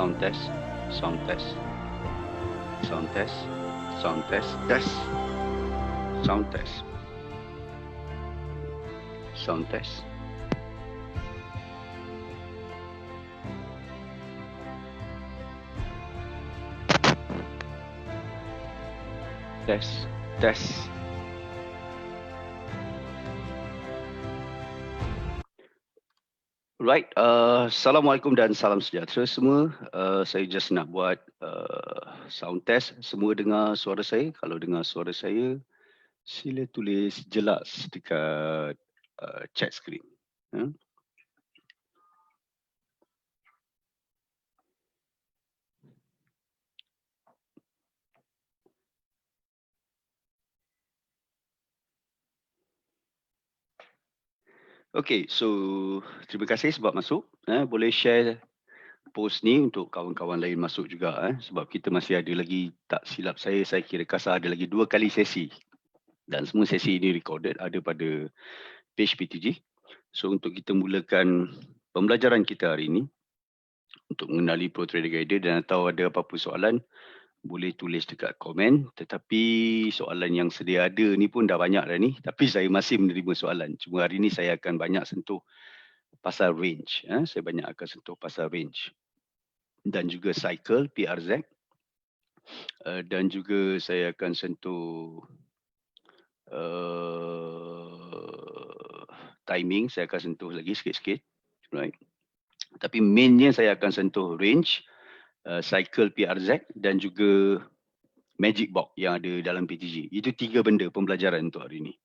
Sound test, sound test, sound test, sound test, test, sound test, sound test. Test, test. Right, Assalamualaikum dan salam sejahtera semua. Saya just nak buat sound test. Semua dengar suara saya? Kalau dengar suara saya, sila tulis jelas dekat chat screen. Okay, so terima kasih sebab masuk. Boleh share post ni untuk kawan-kawan lain masuk juga. Sebab kita masih ada lagi, tak silap saya kira kasar ada lagi 2 kali sesi. Dan semua sesi ini recorded, ada pada page PTG. So untuk kita mulakan pembelajaran kita hari ini, untuk mengenali Pro Trader Guide dan atau ada apa-apa soalan, boleh tulis dekat komen. Tetapi soalan yang sedia ada ni pun dah banyak dah ni. Tapi saya masih menerima soalan. Cuma hari ni saya akan banyak sentuh pasal range. Saya banyak akan sentuh pasal range. Dan juga cycle PRZ. Dan juga saya akan sentuh timing. Saya akan sentuh lagi sikit-sikit. Right. Tapi mainnya saya akan sentuh range, cycle PRZ dan juga magic box yang ada dalam PTG. Itu 3 benda pembelajaran untuk hari ini.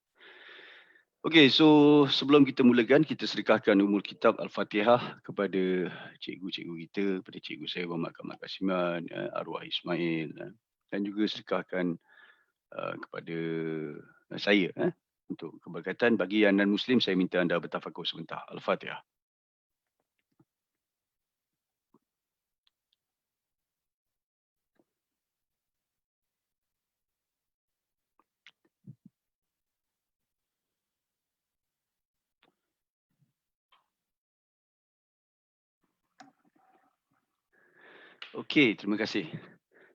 Okey, so sebelum kita mulakan, kita sedekahkan umul kitab Al-Fatihah kepada cikgu-cikgu kita, kepada cikgu saya Muhammad Kamal Kasiman, arwah Ismail, dan juga sedekahkan kepada saya untuk keberkatan. Bagi yang non-Muslim, saya minta anda bertafakur sebentar. Al-Fatihah. Okey, terima kasih.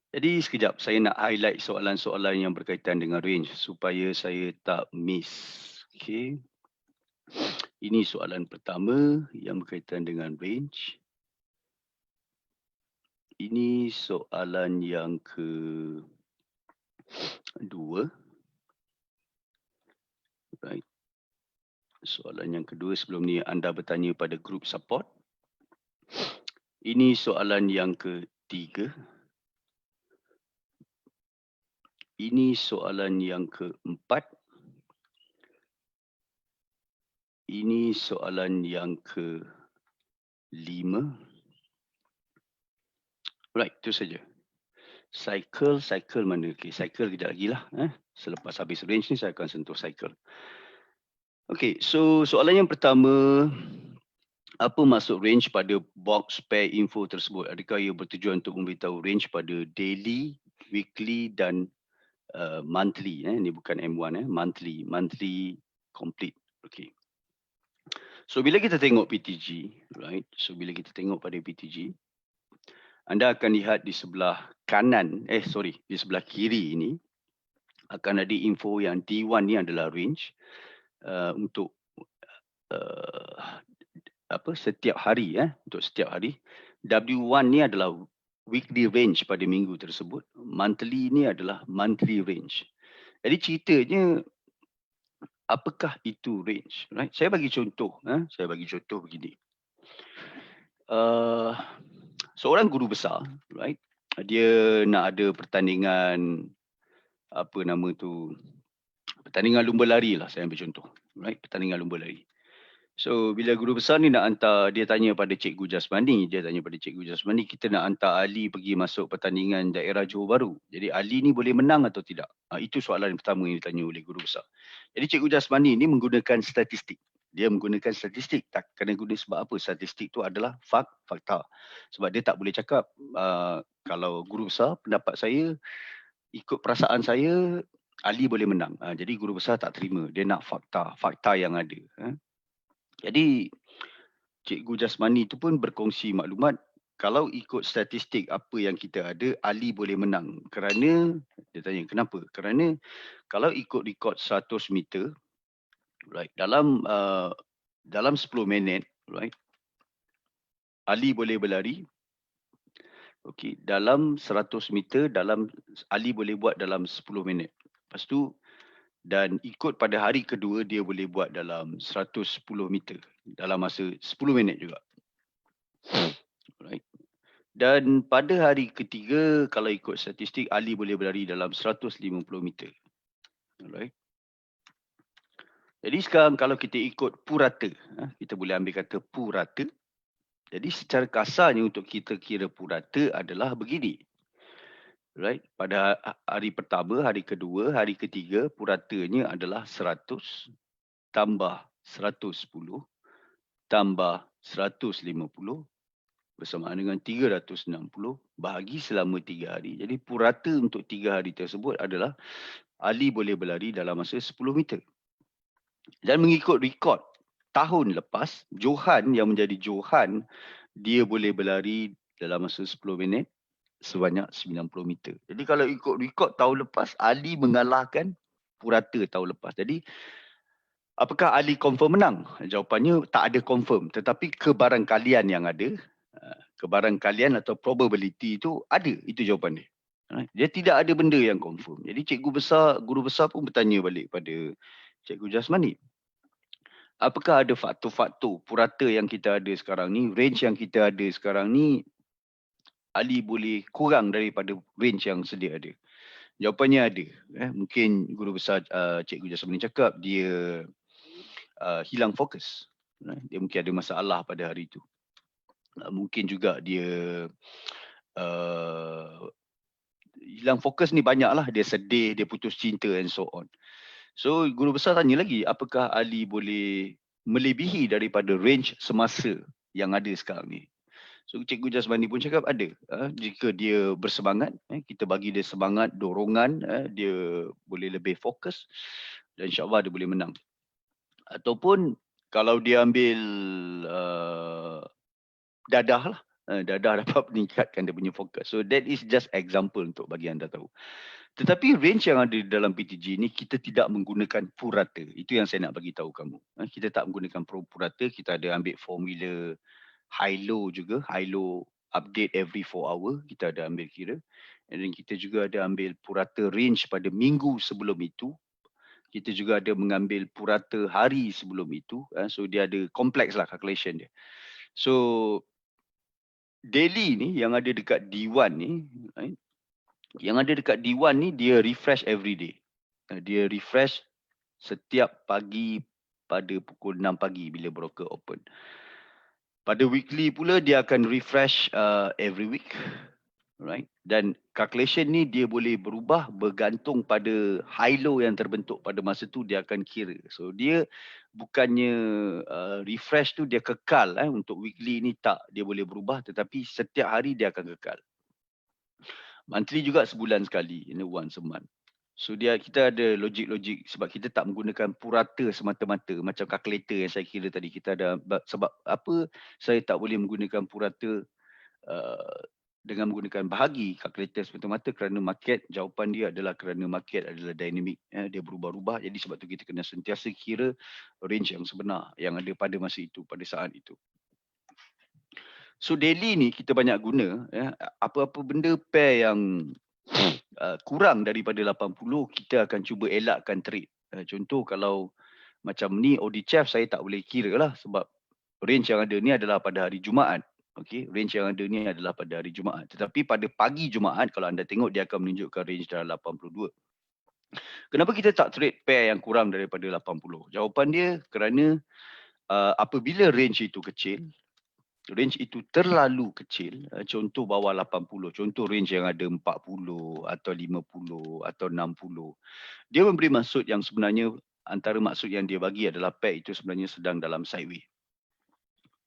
Jadi sekejap saya nak highlight soalan-soalan yang berkaitan dengan range supaya saya tak miss. Okey. Ini soalan pertama yang berkaitan dengan range. Ini soalan yang kedua. Right. Soalan yang kedua sebelum ni anda bertanya pada group support. Ini soalan yang ketiga. Ini soalan yang keempat. Ini soalan yang kelima. Right, itu saja. Cycle mana? Okay, cycle kejap lagi lah. Selepas habis range ni saya akan sentuh cycle. Okay, so soalan yang pertama, apa maksud range pada box pair info tersebut? Adakah ia bertujuan untuk memberitahu range pada daily, weekly dan monthly? Ini bukan M1, monthly complete. Okay. So bila kita tengok PTG, right? So bila kita tengok pada PTG, anda akan lihat di sebelah kanan, di sebelah kiri ini akan ada info yang D1 ni adalah range untuk setiap hari, untuk setiap hari. W1 ni adalah weekly range pada minggu tersebut. Monthly ni adalah monthly range. Jadi ceritanya, apakah itu range? Right? Saya bagi contoh. Saya bagi contoh begini. Seorang guru besar, right? Dia nak ada pertandingan, pertandingan lumba lari lah, saya ambil contoh. Right? Pertandingan lumba lari. So bila guru besar ni nak hantar, dia tanya pada Cikgu Jasmani, kita nak hantar Ali pergi masuk pertandingan daerah Johor Bahru. Jadi Ali ni boleh menang atau tidak? Itu soalan pertama yang ditanya oleh guru besar. Jadi Cikgu Jasmani ni menggunakan statistik. Dia menggunakan statistik. Tak kena guna sebab apa? Statistik tu adalah fakta. Sebab dia tak boleh cakap, kalau guru besar, pendapat saya, ikut perasaan saya, Ali boleh menang. Jadi guru besar tak terima. Dia nak fakta yang ada. Jadi Cikgu Jasmani tu pun berkongsi maklumat, kalau ikut statistik apa yang kita ada, Ali boleh menang. Kerana, dia tanya kenapa? Kerana kalau ikut rekod 100 meter, right, dalam 10 minit, right, Ali boleh berlari. Okey, dalam 100 meter, Ali boleh buat dalam 10 minit. Lepas tu, dan ikut pada hari kedua, dia boleh buat dalam 110 meter. Dalam masa 10 minit juga. Right. Dan pada hari ketiga, kalau ikut statistik, Ali boleh berlari dalam 150 meter. Alright. Jadi sekarang kalau kita ikut purata, kita boleh ambil kata purata. Jadi secara kasarnya untuk kita kira purata adalah begini. Right. Pada hari pertama, hari kedua, hari ketiga, puratanya adalah 100 tambah 110 tambah 150 bersamaan dengan 360 bahagi selama 3 hari. Jadi purata untuk 3 hari tersebut adalah Ali boleh berlari dalam masa 10 meter. Dan mengikut rekod tahun lepas, Johan yang menjadi Johan, dia boleh berlari dalam masa 10 minit sebanyak 90 meter. Jadi kalau ikut rekod tahun lepas, Ali mengalahkan purata tahun lepas. Jadi apakah Ali confirm menang? Jawapannya tak ada confirm. Tetapi kebarangkalian yang ada, kebarangkalian atau probability itu ada. Itu jawapan dia. Dia tidak ada benda yang confirm. Jadi guru besar pun bertanya balik pada Cikgu Jasmani. Apakah ada faktor-faktor purata yang kita ada sekarang ni, range yang kita ada sekarang ni, Ali boleh kurang daripada range yang sedia ada? Jawapannya ada. Mungkin guru besar Cikgu Jasmani cakap dia hilang fokus. Dia mungkin ada masalah pada hari itu. Mungkin juga dia hilang fokus ni banyak lah. Dia sedih, dia putus cinta and so on. So guru besar tanya lagi, apakah Ali boleh melebihi daripada range semasa yang ada sekarang ni? So Cikgu Jasmani pun cakap ada. Jika dia bersemangat, kita bagi dia semangat, dorongan, dia boleh lebih fokus dan insyaAllah dia boleh menang. Ataupun kalau dia ambil dadah lah. Dadah dapat meningkatkan dia punya fokus. So that is just example untuk bagi anda tahu. Tetapi range yang ada di dalam PTG ni kita tidak menggunakan purata. Itu yang saya nak bagi tahu kamu. Kita tak menggunakan purata, kita ada ambil formula high low juga. High low update every 4 hour kita ada ambil kira. Dan kita juga ada ambil purata range pada minggu sebelum itu. Kita juga ada mengambil purata hari sebelum itu. So dia ada kompleks lah calculation dia. So daily ni yang ada dekat D1 ni, yang ada dekat D1 ni dia refresh every day. Dia refresh setiap pagi pada pukul 6 pagi bila broker open. Pada weekly pula dia akan refresh every week. Right? Dan calculation ni dia boleh berubah bergantung pada high low yang terbentuk pada masa tu dia akan kira. So dia bukannya refresh tu dia kekal untuk weekly ni tak, dia boleh berubah tetapi setiap hari dia akan kekal. Monthly juga sebulan sekali, once a month. So kita ada logik-logik sebab kita tak menggunakan purata semata-mata macam calculator yang saya kira tadi. Kita ada sebab apa saya tak boleh menggunakan purata dengan menggunakan bahagi kalkulator semata-mata kerana market, jawapan dia adalah kerana market adalah dynamic, dia berubah-ubah. Jadi sebab tu kita kena sentiasa kira range yang sebenar yang ada pada masa itu, pada saat itu. So daily ni kita banyak guna apa-apa benda pair yang kurang daripada 80 kita akan cuba elakkan trade. Contoh kalau macam ni ODCF saya tak boleh kira lah sebab range yang ada ni adalah pada hari Jumaat. Okey, range yang ada ni adalah pada hari Jumaat. Tetapi pada pagi Jumaat kalau anda tengok dia akan menunjukkan range dalam 82. Kenapa kita tak trade pair yang kurang daripada 80? Jawapan dia kerana apabila range itu kecil, range itu terlalu kecil, contoh bawah 80, contoh range yang ada 40 atau 50 atau 60, dia memberi maksud yang sebenarnya antara maksud yang dia bagi adalah pair itu sebenarnya sedang dalam sideways.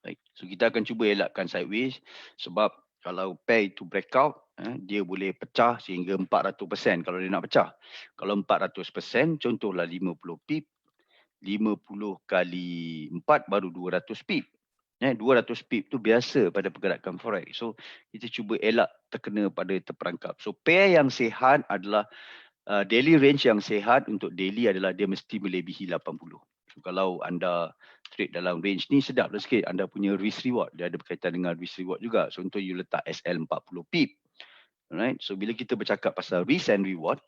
Baik. So kita akan cuba elakkan sideways sebab kalau pair itu breakout, dia boleh pecah sehingga 400% kalau dia nak pecah. Kalau 400%, contohlah 50 pip, 50 kali 4 baru 200 pip. 200 pip tu biasa pada pergerakan forex. So kita cuba elak terkena pada terperangkap. So pair yang sihat adalah daily range yang sihat untuk daily adalah dia mesti melebihi 80. So, kalau anda trade dalam range ni sedap lah sikit. Anda punya risk reward. Dia ada berkaitan dengan risk reward juga. So untuk you letak SL 40 pip. Alright. So bila kita bercakap pasal risk and reward,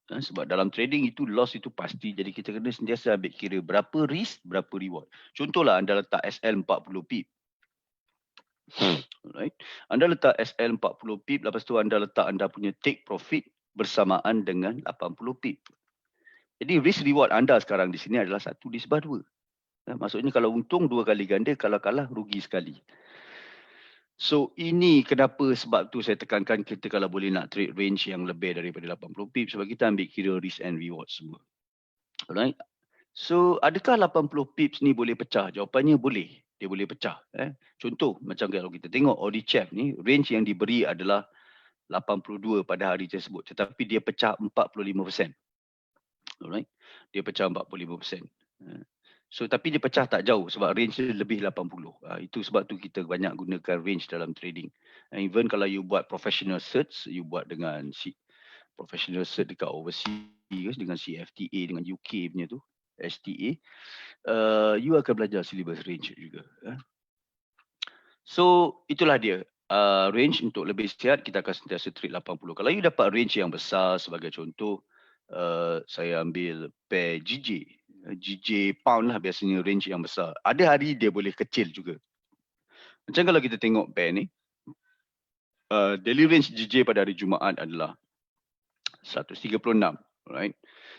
sebab dalam trading itu loss itu pasti. Jadi kita kena sentiasa ambil kira berapa risk, berapa reward. Contohlah anda letak SL 40 pip. Alright. Anda letak SL 40 pip, lepas tu anda letak anda punya take profit bersamaan dengan 80 pip. Jadi risk reward anda sekarang di sini adalah 1 disebah 2. Maksudnya kalau untung 2 kali ganda, kalau kalah rugi sekali. So ini kenapa sebab tu saya tekankan kita kalau boleh nak trade range yang lebih daripada 80 pip sebab kita ambil kira risk and reward semua. Alright. So adakah 80 pips ni boleh pecah? Jawapannya boleh. Dia boleh pecah. Contoh macam kalau kita tengok Audichef ni, range yang diberi adalah 82 pada hari tersebut. Tetapi dia pecah 45%. Alright. Dia pecah 45%. So tapi dia pecah tak jauh sebab range dia lebih 80. Itu sebab tu kita banyak gunakan range dalam trading. Even kalau you buat professional search, you buat dengan professional search dekat overseas dengan CFTA dengan UK punya tu, STA, you akan belajar syllabus range juga. So itulah dia. Range untuk lebih sihat kita akan sentiasa trade 80. Kalau you dapat range yang besar sebagai contoh, saya ambil pair GJ pound lah biasanya range yang besar. Ada hari dia boleh kecil juga. Macam kalau kita tengok pair ni, daily range GJ pada hari Jumaat adalah 136, right?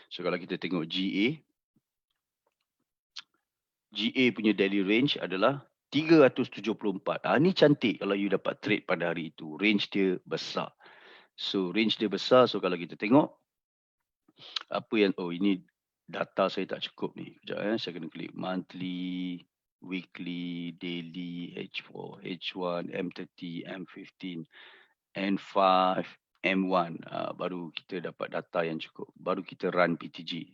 So kalau kita tengok GA punya daily range adalah 374. Ni cantik kalau you dapat trade pada hari itu. Range dia besar. So range dia besar. So kalau kita tengok apa yang, ini data saya tak cukup ni. Sekejap saya kena klik monthly, weekly, daily, H4, H1, M30, M15, N5, M1. Baru kita dapat data yang cukup. Baru kita run PTG.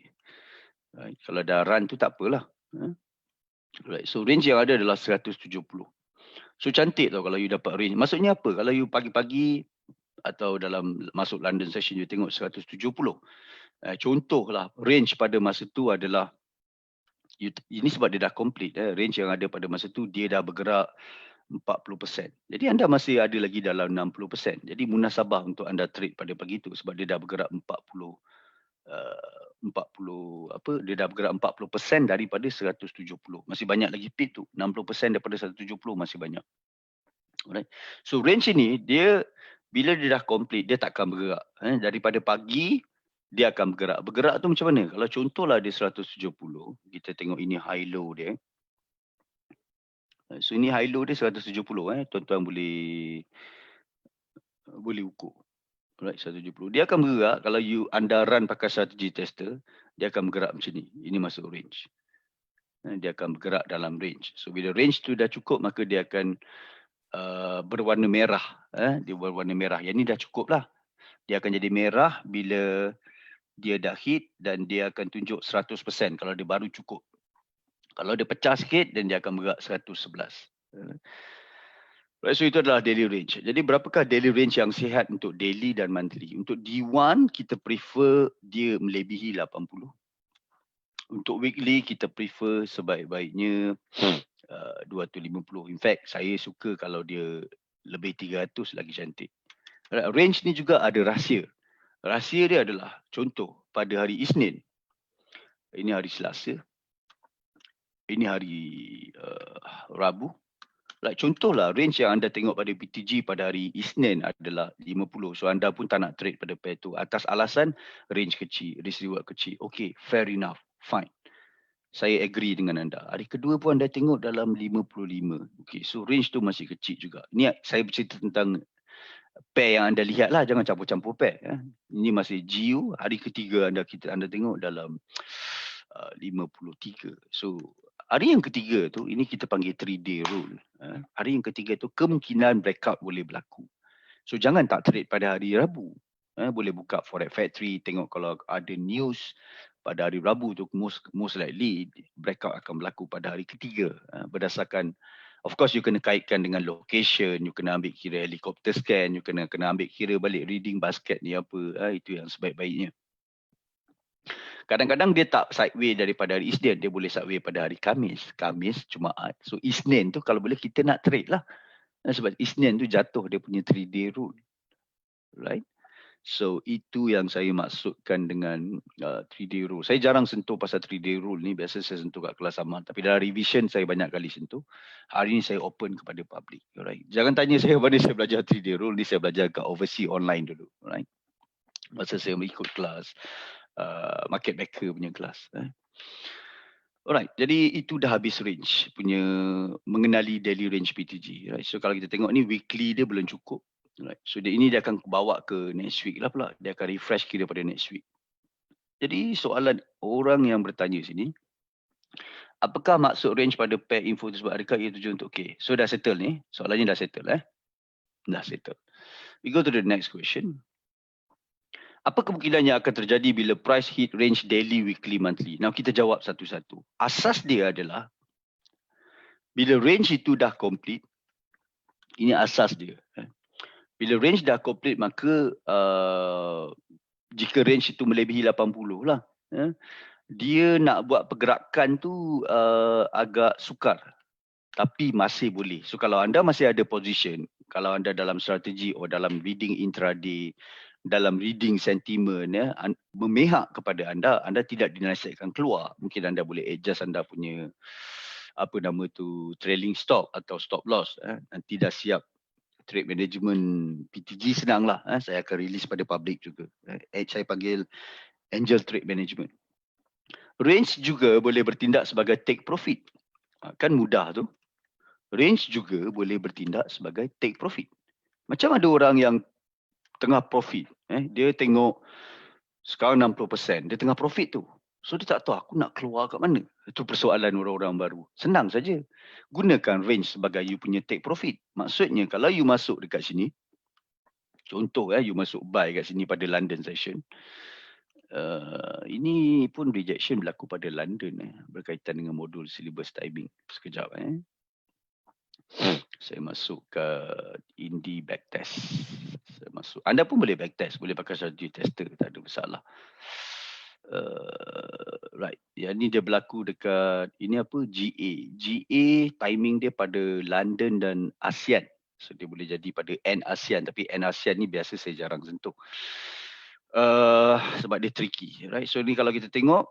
Right. Kalau dah run tu tak apalah. Right. So range yang ada adalah 170. So cantik tau kalau you dapat range. Maksudnya apa? Kalau you pagi-pagi atau dalam masuk London session you tengok 170. Contohlah range pada masa tu adalah ini sebab dia dah complete. Range yang ada pada masa tu dia dah bergerak 40%. Jadi anda masih ada lagi dalam 60%. Jadi munasabah untuk anda trade pada pagi tu sebab dia dah bergerak 40 dia dah bergerak 40% daripada 170. Masih banyak lagi pit tu. 60% daripada 170 masih banyak. Alright. So range ini dia bila dia dah complete dia takkan bergerak. Daripada pagi dia akan bergerak. Bergerak tu macam mana? Kalau contohlah dia 170, kita tengok ini high low dia. So ini high low dia 170 tuan-tuan boleh ukur. Alright, 170. Dia akan bergerak kalau anda run pakai strategy tester, dia akan bergerak macam ni. Ini masuk range. Dia akan bergerak dalam range. So bila range tu dah cukup maka dia akan berwarna merah. Dia berwarna merah. Yang ni dah cukup lah. Dia akan jadi merah bila dia dah hit dan dia akan tunjuk 100% kalau dia baru cukup. Kalau dia pecah sikit dan dia akan bergerak 111. Right, so itu adalah daily range. Jadi berapakah daily range yang sihat untuk daily dan monthly? Untuk D1 kita prefer dia melebihi 80. Untuk weekly kita prefer sebaik-baiknya 250. In fact saya suka kalau dia lebih 300 lagi cantik. Range ni juga ada rahsia. Rahsia dia adalah contoh pada hari Isnin. Ini hari Selasa. Ini hari Rabu. Contohlah range yang anda tengok pada PTG pada hari Isnin adalah 50. So anda pun tak nak trade pada pair tu atas alasan range kecil, risk reward kecil. Okay, fair enough. Fine. Saya agree dengan anda. Hari kedua pun anda tengok dalam 55. Okay, so range tu masih kecil juga. Ni saya bercerita tentang pair yang anda lihat lah. Jangan campur-campur pair. Ini masih GU. Hari ketiga anda tengok dalam 53. So hari yang ketiga tu, ini kita panggil 3-day rule. Hari yang ketiga tu kemungkinan breakout boleh berlaku. So jangan tak trade pada hari Rabu. Boleh buka Forex Factory, tengok kalau ada news pada hari Rabu tu most likely breakout akan berlaku pada hari ketiga. Berdasarkan, of course you kena kaitkan dengan location, you kena ambil kira helicopter scan, you kena ambil kira balik reading basket ni apa. Itu yang sebaik-baiknya. Kadang-kadang dia tak sideway daripada hari Isnin, dia boleh sideway pada hari Khamis, Jumaat. So Isnin tu kalau boleh kita nak trade lah. Sebab Isnin tu jatuh dia punya 3-day rule. Right? So itu yang saya maksudkan dengan 3-day rule. Saya jarang sentuh pasal 3-day rule ni, biasa saya sentuh kat kelas amal. Tapi dalam revision saya banyak kali sentuh. Hari ni saya open kepada public. Right? Jangan tanya saya mana saya belajar 3-day rule ni, saya belajar kat overseas online dulu. Right? Masa saya mengikut kelas market maker punya kelas. Alright, jadi itu dah habis range punya mengenali daily range PTG. Right? So kalau kita tengok ni weekly dia belum cukup. Right? So dia akan bawa ke next week lah pula. Dia akan refresh kira pada next week. Jadi soalan orang yang bertanya sini, Apakah maksud range pada pair info tersebut? Adakah ia tujuan untuk okay? So dah settle ni. Soalannya dah settle Dah settle. We go to the next question. Apa kemungkinan yang akan terjadi bila price hit range daily, weekly, monthly? Now kita jawab satu-satu. Asas dia adalah bila range itu dah complete, ini asas dia. Bila range dah complete, maka jika range itu melebihi 80 lah, dia nak buat pergerakan tu agak sukar. Tapi masih boleh. So kalau anda masih ada position, kalau anda dalam strategi atau dalam reading intraday, dalam reading sentiment, memihak kepada anda, anda tidak dinasihatkan keluar. Mungkin anda boleh adjust anda punya trailing stop atau stop loss. Nanti dah siap trade management PTG, senang lah. Saya akan release pada public juga. Saya panggil angel trade management. Range juga boleh bertindak sebagai take profit. Kan mudah tu. Range juga boleh bertindak sebagai take profit. Macam ada orang yang tengah profit. Dia tengok sekarang 60%. Dia tengah profit tu. So dia tak tahu aku nak keluar kat mana. Itu persoalan orang-orang baru. Senang saja. Gunakan range sebagai you punya take profit. Maksudnya kalau you masuk dekat sini. Contoh you masuk buy kat sini pada London session. Ini pun rejection berlaku pada London berkaitan dengan modul syllabus timing. Sekejap saya masuk ke Indie backtest. Saya masuk. Anda pun boleh backtest, boleh pakai strategi tester, tak ada masalah. Right. Yang ni dia berlaku dekat ini apa? GA. GA timing dia pada London dan ASEAN. So dia boleh jadi pada N ASEAN, tapi N ASEAN ni biasa saya jarang sentuh. Sebab dia tricky, right? So ni kalau kita tengok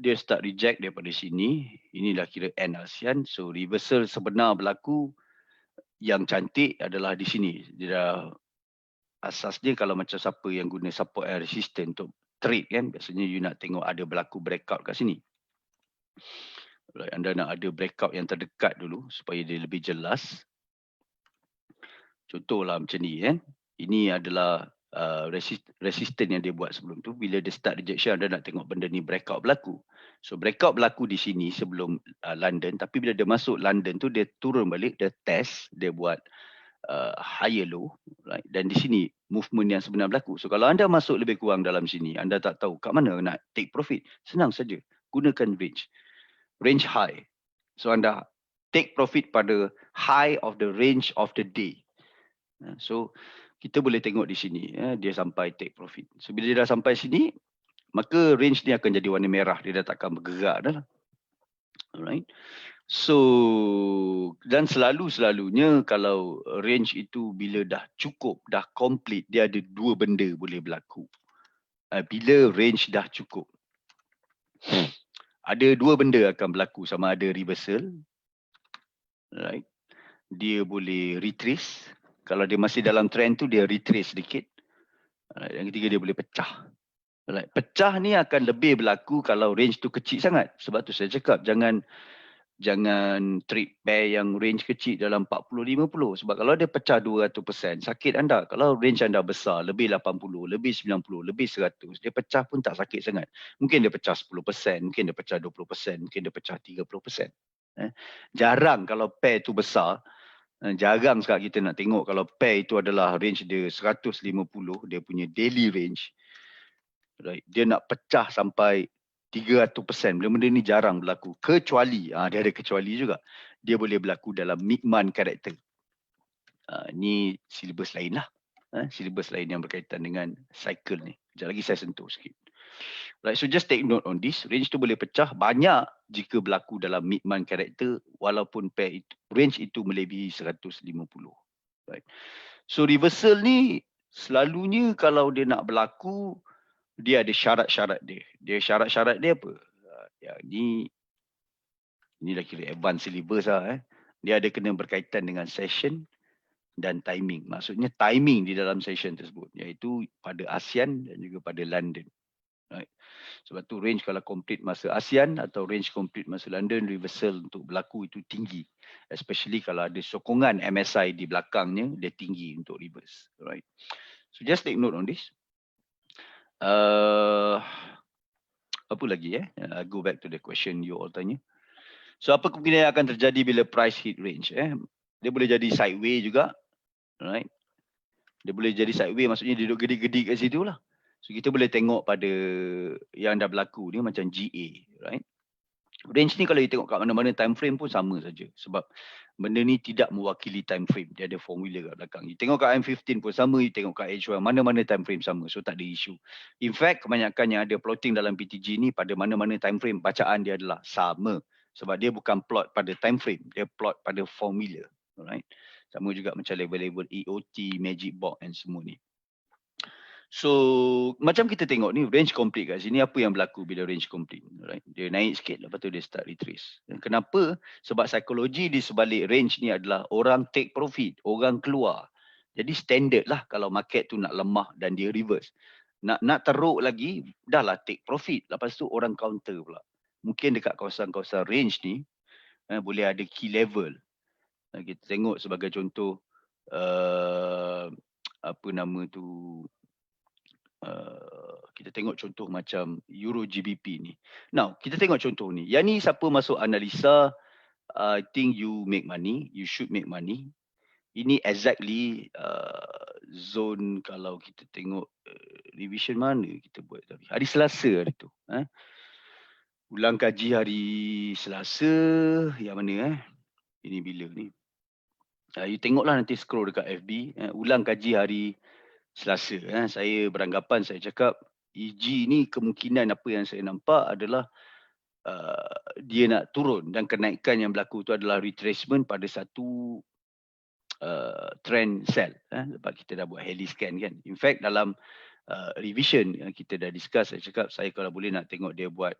dia start reject daripada sini, ini dah kira N ASEAN. So reversal sebenar berlaku yang cantik adalah di sini. Dia dah asas dia kalau macam siapa yang guna support and resistance untuk trade kan, biasanya you nak tengok ada berlaku breakout kat sini. Right, anda nak ada breakout yang terdekat dulu supaya dia lebih jelas. Contohlah macam ni kan. Ini adalah resistance yang dia buat sebelum tu. Bila dia start rejection, anda nak tengok benda ni breakout berlaku. So breakout berlaku di sini sebelum London. Tapi bila dia masuk London tu, dia turun balik, dia test, dia buat higher low. Right? Dan di sini movement yang sebenar berlaku. So kalau anda masuk lebih kurang dalam sini, anda tak tahu kat mana nak take profit. Senang saja. Gunakan range. Range high. So anda take profit pada high of the range of the day. So kita boleh tengok di sini dia sampai take profit. So bila dia dah sampai sini, maka range ni akan jadi warna merah, dia dah takkan bergerak dah. Alright. So dan selalunya kalau range itu bila dah cukup, dah complete, dia ada dua benda boleh berlaku. Bila range dah cukup, ada dua benda akan berlaku, sama ada reversal, right? Dia boleh retrace. Kalau dia masih dalam trend tu, dia retrace sedikit. Yang ketiga, dia boleh pecah. Pecah ni akan lebih berlaku kalau range tu kecil sangat. Sebab tu saya cakap jangan trade pair yang range kecil dalam 40-50. Sebab kalau dia pecah 200%, sakit anda. Kalau range anda besar, lebih 80, lebih 90, lebih 100, dia pecah pun tak sakit sangat. Mungkin dia pecah 10%, mungkin dia pecah 20%, mungkin dia pecah 30%. Jarang kalau pair tu besar. Jarang sekali kita nak tengok kalau pair itu adalah range dia 150, dia punya daily range. Right. Dia nak pecah sampai 300%. Benda-benda ni jarang berlaku. Kecuali, dia ada kecuali juga. Dia boleh berlaku dalam mid-month character. Ni silibus lain lah. Silibus lain yang berkaitan dengan cycle ni. Sekejap lagi saya sentuh sikit. Right, so just take note on this. Range tu boleh pecah banyak jika berlaku dalam mid-month character walaupun pair itu, range itu melebihi 150. Right. So reversal ni selalunya kalau dia nak berlaku, dia ada syarat-syarat dia. Syarat-syarat dia apa? Ini dah kira advanced syllabus lah. Dia ada kena berkaitan dengan session dan timing. Maksudnya timing di dalam session tersebut. Iaitu pada ASEAN dan juga pada London. Right. Sebab tu range kalau complete masa ASEAN atau range complete masa London, reversal untuk berlaku itu tinggi. Especially kalau ada sokongan MSI di belakangnya, dia tinggi untuk reverse. Right. So just take note on this. Apa lagi Go back to the question you all tanya. So apa kemungkinan yang akan terjadi bila price hit range? Dia boleh jadi sideways juga, right? Dia boleh jadi sideways, maksudnya dia duduk gedik-gedik kat situ lah. So kita boleh tengok pada yang dah berlaku ni macam GA, right? Range ni kalau you tengok kat mana-mana time frame pun sama saja, sebab benda ni tidak mewakili time frame. Dia ada formula kat belakang. You tengok kat M15 pun sama, you tengok kat H1, mana-mana time frame sama. So tak ada isu. In fact, kebanyakan yang ada plotting dalam PTG ni pada mana-mana time frame, bacaan dia adalah sama. Sebab dia bukan plot pada time frame, dia plot pada formula. Alright. Sama juga macam level-level EOT, Magic Box and semua ni. So macam kita tengok ni range complete kat sini, apa yang berlaku bila range complete, right? Dia naik sikit, lepas tu dia start retrace. Dan kenapa? Sebab psikologi di sebalik range ni adalah orang take profit, orang keluar. Jadi standard lah kalau market tu nak lemah dan dia reverse. Nak teruk lagi, dah lah take profit. Lepas tu orang counter pula. Mungkin dekat kawasan-kawasan range ni boleh ada key level. Kita tengok sebagai contoh apa nama tu, kita tengok contoh macam Euro GBP ni. Now, kita tengok contoh ni. Yang ni siapa masuk analisa, I think you make money, you should make money. Ini exactly zone kalau kita tengok revision mana kita buat tadi. Hari Selasa hari tu. Ulang kaji hari Selasa, yang mana ini bila ni. You tengoklah nanti scroll dekat FB. Ulang kaji hari Selasa. Saya beranggapan, saya cakap EG ni kemungkinan apa yang saya nampak adalah dia nak turun, dan kenaikan yang berlaku tu adalah retracement pada satu trend sell. Sebab kita dah buat heli scan kan. In fact dalam revision yang kita dah discuss, saya cakap saya kalau boleh nak tengok dia buat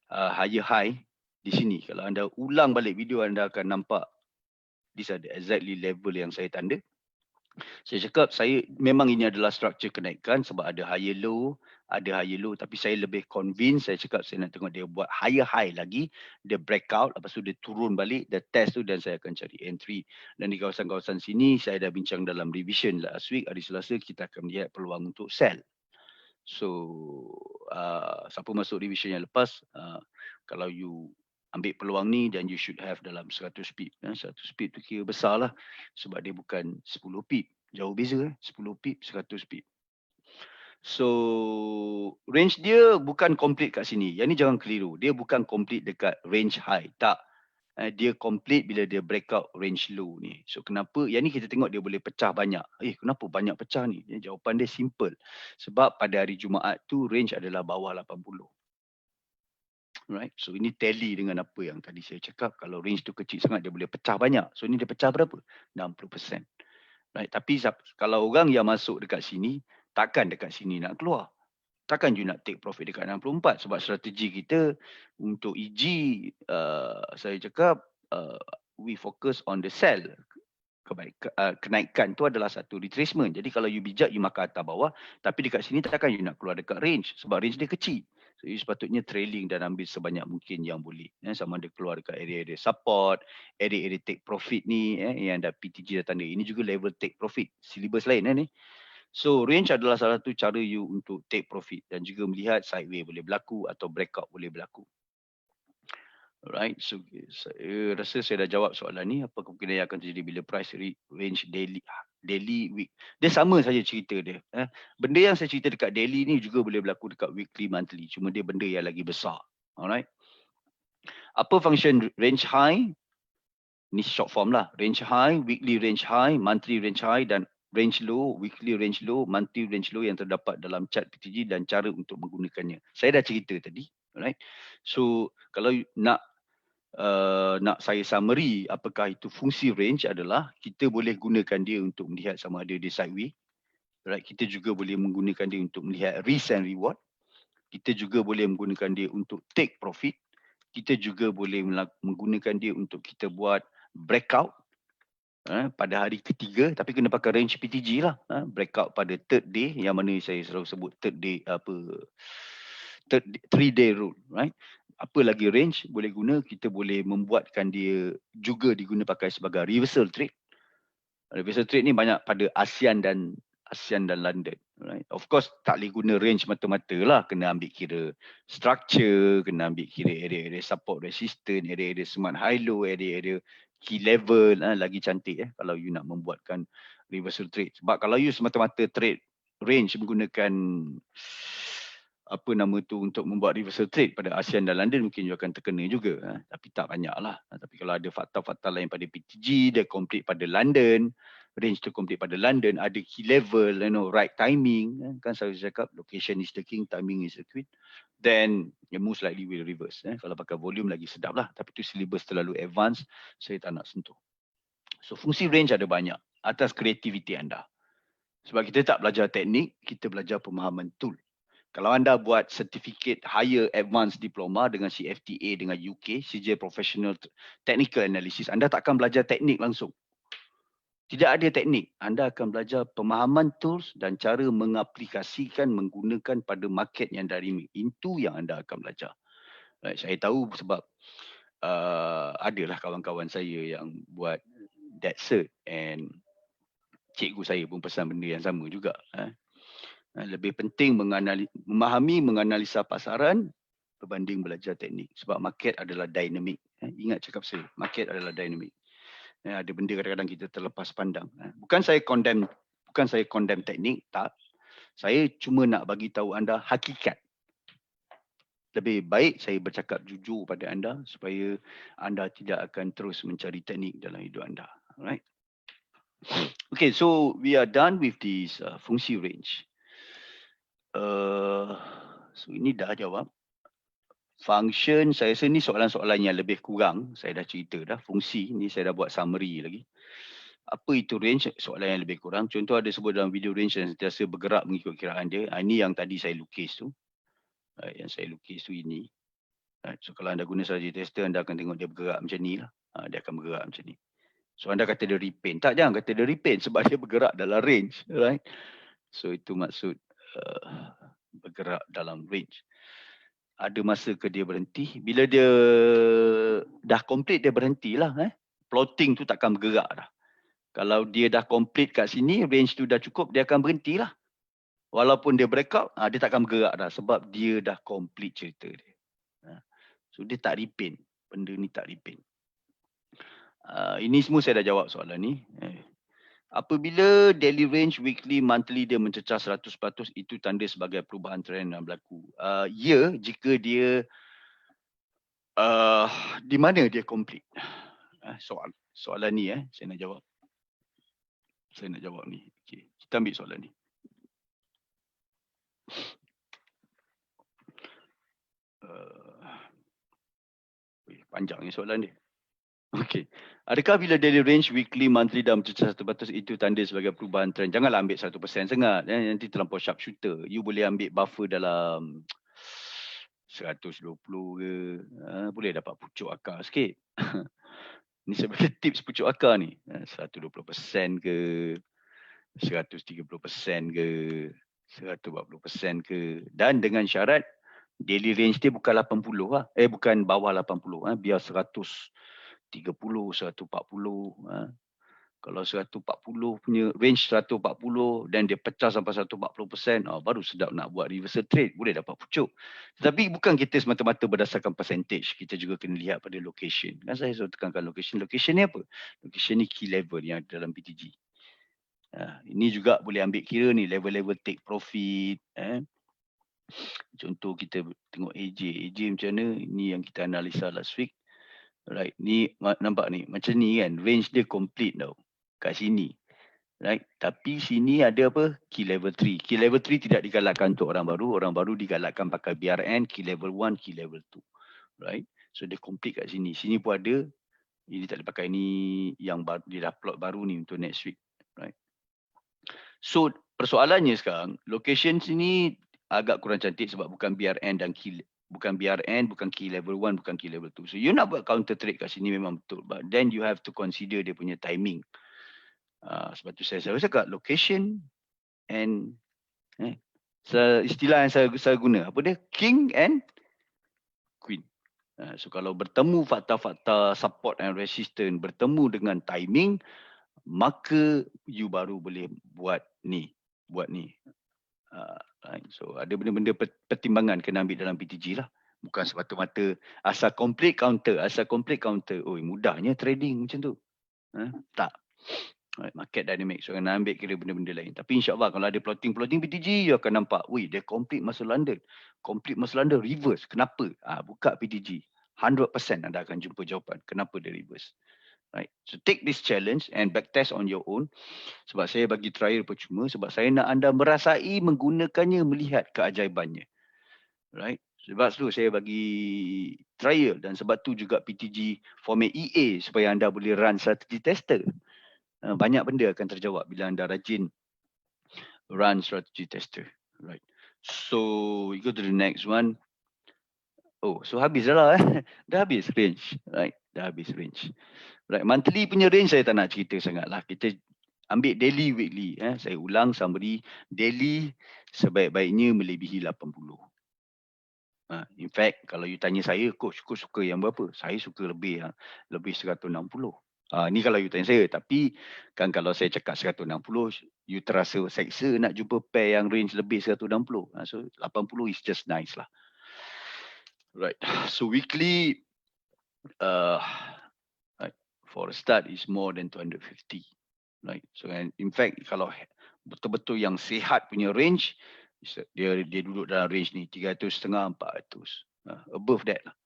higher high di sini. Kalau anda ulang balik video, anda akan nampak this ada exactly level yang saya tanda. Saya cakap saya memang ini adalah struktur kenaikan sebab ada higher low, tapi saya lebih convince, saya cakap saya nak tengok dia buat higher high lagi, dia breakout, lepas tu dia turun balik, dia test tu, dan saya akan cari entry. Dan di kawasan-kawasan sini saya dah bincang dalam revision last week, hari Selasa kita akan melihat peluang untuk sell. So siapa masuk revision yang lepas, kalau you ambil peluang ni, dan you should have dalam 100 pip. 100 pip tu kira besar lah. Sebab dia bukan 10 pip. Jauh beza 10 pip, 100 pip. So range dia bukan complete kat sini. Yang ni jangan keliru. Dia bukan complete dekat range high. Tak. Dia complete bila dia breakout range low ni. So kenapa? Yang ni kita tengok dia boleh pecah banyak. Kenapa banyak pecah ni? Jawapan dia simple. Sebab pada hari Jumaat tu range adalah bawah 80. Right, so ini tally dengan apa yang tadi saya cakap. Kalau range tu kecil sangat, dia boleh pecah banyak. So ini dia pecah berapa? 60%. Right, tapi kalau orang yang masuk dekat sini, takkan dekat sini nak keluar. Takkan you nak take profit dekat 64. Sebab strategi kita untuk EG, saya cakap we focus on the sell. Kenaikan tu adalah satu retracement. Jadi kalau you bijak, you makan atas bawah. Tapi dekat sini takkan you nak keluar dekat range. Sebab range dia kecil. So you sepatutnya trailing dan ambil sebanyak mungkin yang boleh. Sama ada keluar dekat area-area support, area-area take profit ni, yang dah PTG dah tanda. Ini juga level take profit. Syllabus lain ni. So range adalah salah satu cara you untuk take profit. Dan juga melihat sideway boleh berlaku atau breakout boleh berlaku. Alright, so saya rasa saya dah jawab soalan ni. Apa kemungkinan yang akan terjadi bila price range daily, week. Dia sama saja cerita dia. Benda yang saya cerita dekat daily ni juga boleh berlaku dekat weekly, monthly. Cuma dia benda yang lagi besar. Alright. Apa function range high? Ni short form lah. Range high, weekly range high, monthly range high, dan range low, weekly range low, monthly range low yang terdapat dalam chart PTG dan cara untuk menggunakannya. Saya dah cerita tadi. Alright. So kalau nak saya summary apakah itu fungsi range, adalah kita boleh gunakan dia untuk melihat sama ada dia sideways. Right, kita juga boleh menggunakan dia untuk melihat risk and reward. Kita juga boleh menggunakan dia untuk take profit. Kita juga boleh menggunakan dia untuk kita buat breakout pada hari ketiga, tapi kena pakai range PTG lah. Breakout pada third day, yang mana saya selalu sebut third day, 3-day rule, right? Apa lagi range boleh guna, kita boleh membuatkan dia juga diguna pakai sebagai reversal trade. Reversal trade ni banyak pada ASEAN dan London. Right. Of course tak boleh guna range mata-mata lah, kena ambil kira structure, kena ambil kira area-area support resistance, area-area smart high low, area-area key level, lagi cantik kalau you nak membuatkan reversal trade. Sebab kalau you semata-mata trade range menggunakan apa nama tu untuk membuat reversal trade pada ASEAN dan London, mungkin you akan terkena juga, tapi tak banyak lah. Tapi kalau ada fakta-fakta lain pada PTG, dia complete pada London, range tu complete pada London, ada key level, right timing, kan saya cakap location is the king, timing is the queen, then most likely will reverse. Kalau pakai volume lagi sedap lah, tapi tu syllabus terlalu advance, saya tak nak sentuh. So fungsi range ada banyak atas kreativiti anda. Sebab kita tak belajar teknik, kita belajar pemahaman tool. Kalau anda buat certificate higher advanced diploma dengan CFTA dengan UK, CJ Professional Technical Analysis, anda tak akan belajar teknik langsung. Tidak ada teknik. Anda akan belajar pemahaman tools dan cara mengaplikasikan, menggunakan pada market yang dynamic. Itu yang anda akan belajar. Right, saya tahu sebab adalah kawan-kawan saya yang buat that cert, and cikgu saya pun pesan benda yang sama juga. Lebih penting memahami, menganalisa pasaran berbanding belajar teknik. Sebab market adalah dynamic. Ingat cakap saya, market adalah dynamic. Ada benda kadang-kadang kita terlepas pandang. Bukan saya condemn teknik, tak. Saya cuma nak bagi tahu anda hakikat. Lebih baik saya bercakap jujur pada anda supaya anda tidak akan terus mencari teknik dalam hidup anda. Alright. Okay, so we are done with this fungsi range. So ini dah jawab. Function, saya rasa ni soalan-soalan yang lebih kurang. Saya dah cerita dah. Fungsi, ni saya dah buat summary lagi. Apa itu range? Soalan yang lebih kurang. Contoh ada sebut dalam video range yang sentiasa bergerak mengikut kiraan dia. Ini yang tadi saya lukis tu. Yang saya lukis tu ini. So kalau anda guna strategy tester, anda akan tengok dia bergerak macam ni lah. Dia akan bergerak macam ni. So anda kata dia repaint. Tak, jangan kata dia repaint sebab dia bergerak dalam range. Right? So itu maksud bergerak dalam range. Ada masa ke dia berhenti? Bila dia dah complete, dia berhentilah. Plotting tu takkan bergerak dah. Kalau dia dah complete kat sini, range tu dah cukup, dia akan berhentilah. Walaupun dia breakout, dia takkan bergerak dah sebab dia dah complete cerita dia. So dia tak repaint. Benda ni tak repaint. Ini semua saya dah jawab soalan ni. Apabila daily range, weekly, monthly dia mencecah 100%, itu tanda sebagai perubahan trend yang berlaku. Ya, jika dia di mana dia complete? Soalan ni saya nak jawab. Saya nak jawab ni. Okay. Kita ambil soalan ni. Panjang ni soalan dia. Okey. Adakah bila daily range, weekly, monthly dan mencecah 100% itu tanda sebagai perubahan trend? Janganlah ambil 100% sangat. Nanti terlampau sharp shooter. You boleh ambil buffer dalam 120 ke. Boleh dapat pucuk akar sikit. Ni sebagai tips pucuk akar ni. 120% ke. 130% ke. 140% ke. Dan dengan syarat daily range dia bukan 80 lah. Bukan bawah 80. Biar 130, 140. Kalau 140 punya range 140 dan dia pecah sampai 140%, baru sedap nak buat reversal trade, boleh dapat pucuk. Tetapi bukan kita semata-mata berdasarkan percentage, kita juga kena lihat pada location. Kan saya selalu tekankan location. Location ni apa? Location ni key level yang ada dalam PTG. Ini juga boleh ambil kira ni level-level take profit. Contoh kita tengok AJ macam mana, ni yang kita analisa last week. Right, ni nampak ni macam ni kan, range dia complete tau kat sini. Right, tapi sini ada apa? Key level 3. Key level 3 tidak digalakkan untuk orang baru. Orang baru digalakkan pakai BRN, key level 1, key level 2. Right, so dia complete kat sini. Sini pun ada. Ini tak boleh pakai, ni yang baru, dia dah plot baru ni untuk next week. Right, so persoalannya sekarang, location sini agak kurang cantik sebab bukan BRN dan key, bukan BRN, bukan key level 1, bukan key level 2. So you nak buat counter trade kat sini memang betul, but then you have to consider dia punya timing. Sebab tu saya cakap location and istilah yang saya guna, apa dia? King and queen. So kalau bertemu fakta-fakta support and resistance, bertemu dengan timing, maka you baru boleh buat ni. Right. So ada benda-benda pertimbangan kena ambil dalam PTG lah. Bukan semata-mata asal complete counter. Oi, mudahnya trading macam tu. Tak. Right, market dynamic. So kena ambil kira benda-benda lain. Tapi insyaAllah kalau ada plotting PTG, you akan nampak, dia complete masuk London. Complete masuk London, reverse. Kenapa? Buka PTG. 100% anda akan jumpa jawapan. Kenapa dia reverse? Right. So take this challenge and backtest on your own. Sebab saya bagi trial percuma. Sebab saya nak anda merasai menggunakannya, melihat keajaibannya. Right. Sebab tu saya bagi trial. Dan sebab tu juga PTG format EA. Supaya anda boleh run strategy tester. Banyak benda akan terjawab bila anda rajin run strategy tester. Right. So we go to the next one. So habis dah lah. Dah habis range. Right. Dah habis range. Right. Monthly punya range saya tak nak cerita sangat lah. Kita ambil daily, weekly. Saya ulang summary. Daily sebaik-baiknya melebihi 80. In fact, kalau you tanya saya, coach suka yang berapa? Saya suka lebih 160. Ni kalau you tanya saya. Tapi kan kalau saya cakap 160, you terasa seksa nak jumpa pair yang range lebih 160. So 80 is just nice lah. Right. So weekly, right, for a start is more than 250. Right. So in fact, kalau betul-betul yang sihat punya range, dia duduk dalam range ni 300.5, 400. Above that lah.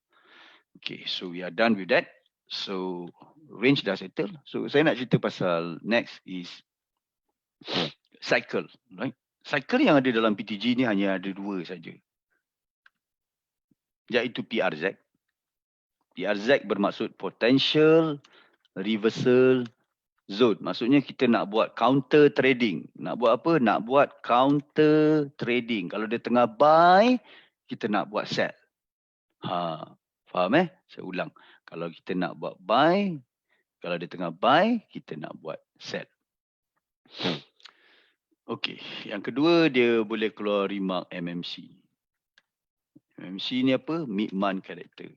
Okay, so we are done with that. So range dah settle. So saya nak cerita pasal next is cycle, right? Cycle yang ada dalam PTG ni hanya ada 2 saja. Iaitu PRZ. PRZ bermaksud potential reversal zone. Maksudnya kita nak buat counter trading. Nak buat apa? Nak buat counter trading. Kalau dia tengah buy, kita nak buat sell. Faham Saya ulang. Kalau kita nak buat buy, kalau dia tengah buy, kita nak buat sell. Okey, yang kedua dia boleh keluar remark MMC. MMC ni apa? Mid-month character.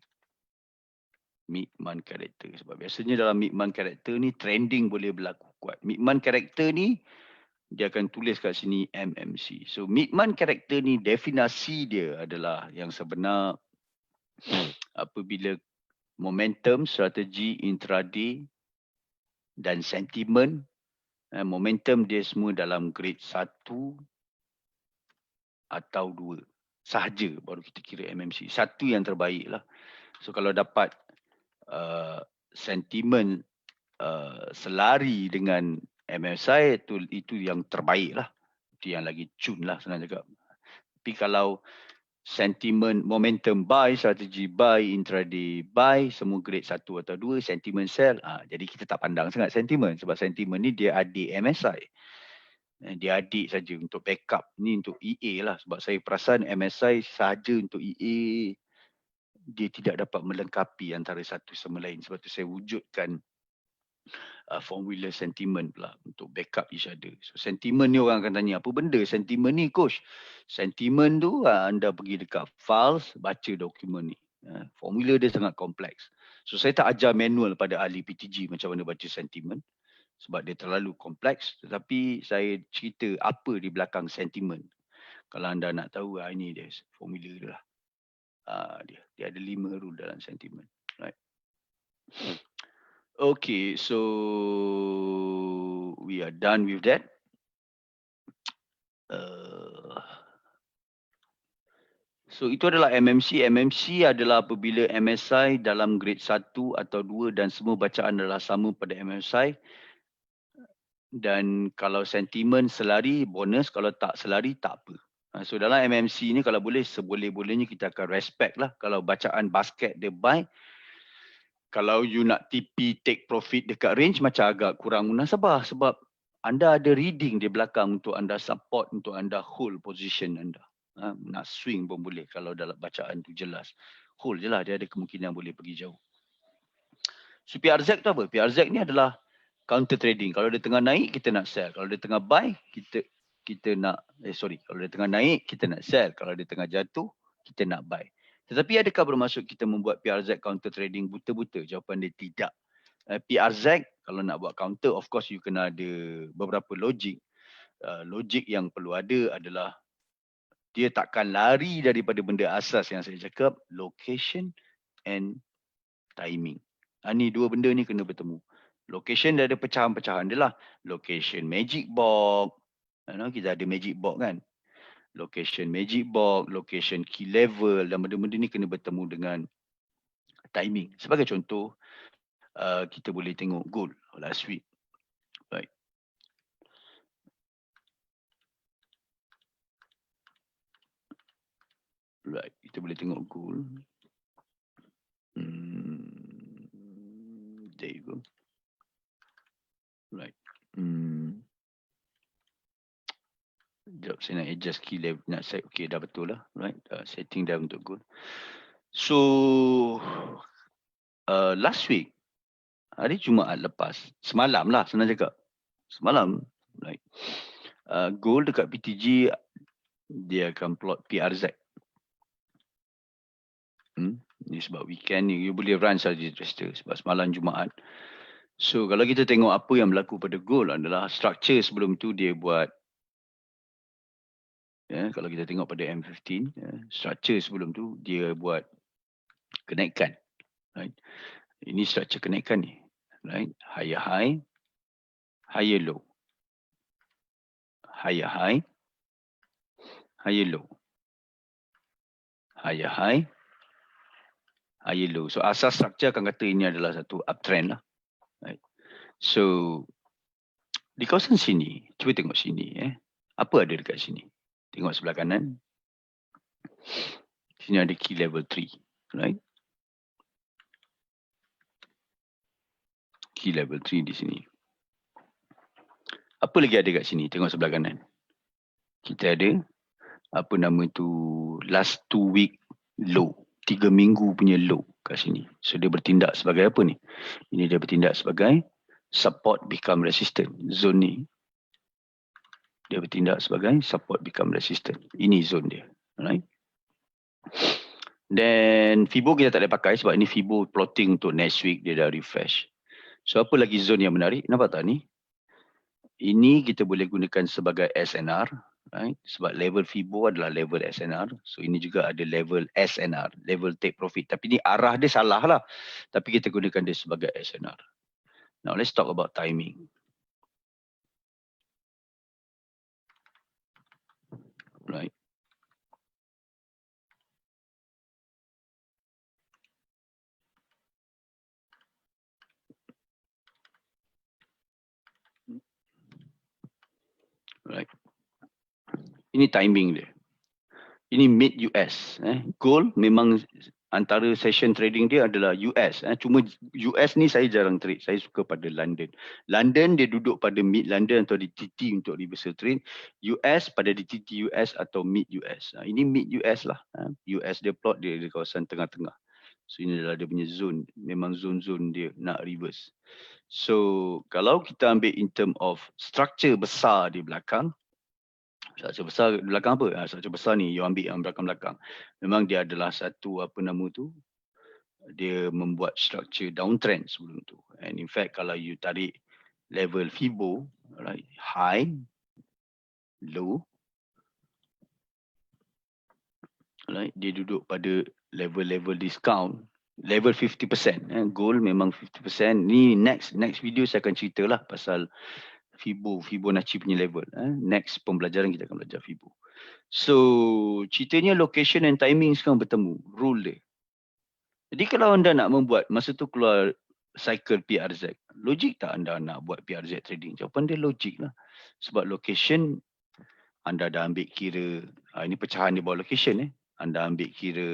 Mid-month character. Sebab biasanya dalam mid-month character ni trending boleh berlaku kuat. Mid-month character ni dia akan tulis kat sini MMC. So mid-month character ni definasi dia adalah yang sebenar apabila momentum, strategi intraday dan sentimen, momentum dia semua dalam grade 1 atau 2 sahaja baru kita kira MMC. Satu yang terbaik lah. So kalau dapat sentimen selari dengan MSI itu yang terbaik lah. Itu yang lagi cun lah senang cakap. Tapi kalau sentimen momentum buy, strategi buy, intraday buy, semua grade 1 atau 2, sentimen sell. Jadi kita tak pandang sangat sentimen. Sebab sentimen ni dia adik MSI. Dia adik saja untuk backup. Ni untuk EA lah. Sebab saya perasan MSI sahaja untuk EA, dia tidak dapat melengkapi antara satu sama lain. Sebab tu saya wujudkan formula sentiment pula untuk backup each other. So sentiment ni orang akan tanya, apa benda sentiment ni coach? Sentiment tu anda pergi dekat files, baca dokumen ni. Formula dia sangat kompleks. So saya tak ajar manual pada ahli PTG macam mana baca sentiment. Sebab dia terlalu kompleks. Tetapi saya cerita apa di belakang sentiment. Kalau anda nak tahu, ini dia formula dia lah. Dia ada 5 rule dalam sentiment. Right. Okay, so we are done with that. So itu adalah MMC. MMC adalah apabila MSI dalam grade 1 atau 2 dan semua bacaan adalah sama pada MSI. Dan kalau sentimen selari, bonus. Kalau tak selari, tak apa. So dalam MMC ni kalau boleh, seboleh-bolehnya kita akan respect lah. Kalau bacaan basket dia buy, kalau you nak TP take profit dekat range macam agak kurang munasabah. Sebab anda ada reading di belakang untuk anda support, untuk anda hold position anda. Nak swing pun boleh kalau dalam bacaan tu jelas. Hold je lah, dia ada kemungkinan boleh pergi jauh. So PRZ tu apa? PRZ ni adalah counter trading. Kalau dia tengah naik, kita nak sell. Kalau dia tengah buy, kita nak, kalau dia tengah naik, kita nak sell. Kalau dia tengah jatuh, kita nak buy. Tetapi adakah bermaksud kita membuat PRZ counter trading buta-buta? Jawapan dia tidak. PRZ, kalau nak buat counter, of course you kena ada beberapa logik. Logik yang perlu ada adalah dia takkan lari daripada benda asas yang saya cakap, location and timing. Ni dua benda ni kena bertemu. Location dia ada pecahan-pecahan dia lah. Location magic box. Kita ada magic box kan. Location magic box, location key level, dan benda-benda ni kena bertemu dengan timing. Sebagai contoh, kita boleh tengok goal last week. Right. Right, kita boleh tengok goal. There you go. Right. Sekejap, saya nak adjust key level, nak set, okay, dah betul lah. Right, setting dah untuk goal. So, last week, hari Jumaat lepas, semalam lah senang cakap. Semalam, right. Goal dekat PTG, dia akan plot PRZ. Ni sebab weekend ni, you boleh run saja register sebab semalam Jumaat. So, kalau kita tengok apa yang berlaku pada goal adalah structure sebelum tu dia buat, kalau kita tengok pada M15, structure sebelum tu dia buat kenaikan. Right? Ini structure kenaikan ni. Right? Higher high, higher low. Higher high, higher low. Higher high, higher low. So asas structure akan kata ini adalah satu uptrend lah. Right? So di kawasan sini, cuba tengok sini. Apa ada dekat sini? Tengok sebelah kanan. Sini ada key level 3. Right? Key level 3 di sini. Apa lagi ada kat sini? Tengok sebelah kanan. Kita ada apa nama tu, last 2 week low. 3 minggu punya low kat sini. So dia bertindak sebagai apa ni? Ini dia bertindak sebagai support become resistant. Zone ni dia bertindak sebagai support become resistant. Ini zone dia. Alright. Dan Fibo kita tak boleh pakai sebab ini Fibo plotting untuk next week, dia dah refresh. So apa lagi zone yang menarik? Nampak tak ni? Ini kita boleh gunakan sebagai SNR. Right? Sebab level Fibo adalah level SNR. So ini juga ada level SNR, level take profit. Tapi ni arah dia salah lah. Tapi kita gunakan dia sebagai SNR. Now let's talk about timing. Right. Right. Ini timing dia. Ini mid US. Gold memang antara session trading dia adalah US. Cuma US ni saya jarang trade. Saya suka pada London. London dia duduk pada mid London atau di TT untuk reversal trade. US pada di TT US atau mid US. Ini mid US lah. US dia plot dia di kawasan tengah-tengah. So ini adalah dia punya zone. Memang zone-zone dia nak reverse. So kalau kita ambil in term of structure besar di belakang, structure besar di belakang apa? Structure besar ni you ambil yang belakang-belakang. Memang dia adalah satu apa nama tu, dia membuat structure downtrend sebelum tu. And in fact kalau you tarik level Fibo, right, high, low, right, dia duduk pada level-level discount, level 50%. Gold memang 50%. Ni next video saya akan ceritalah pasal Fibonacci punya level. Next pembelajaran kita akan belajar Fibo. So ceritanya location and timing sekarang bertemu. Rule dia. Jadi kalau anda nak membuat, masa tu keluar cycle PRZ, logik tak anda nak buat PRZ trading? Jawapan dia logik lah. Sebab location anda dah ambil kira, ini pecahan di bawah location. Anda ambil kira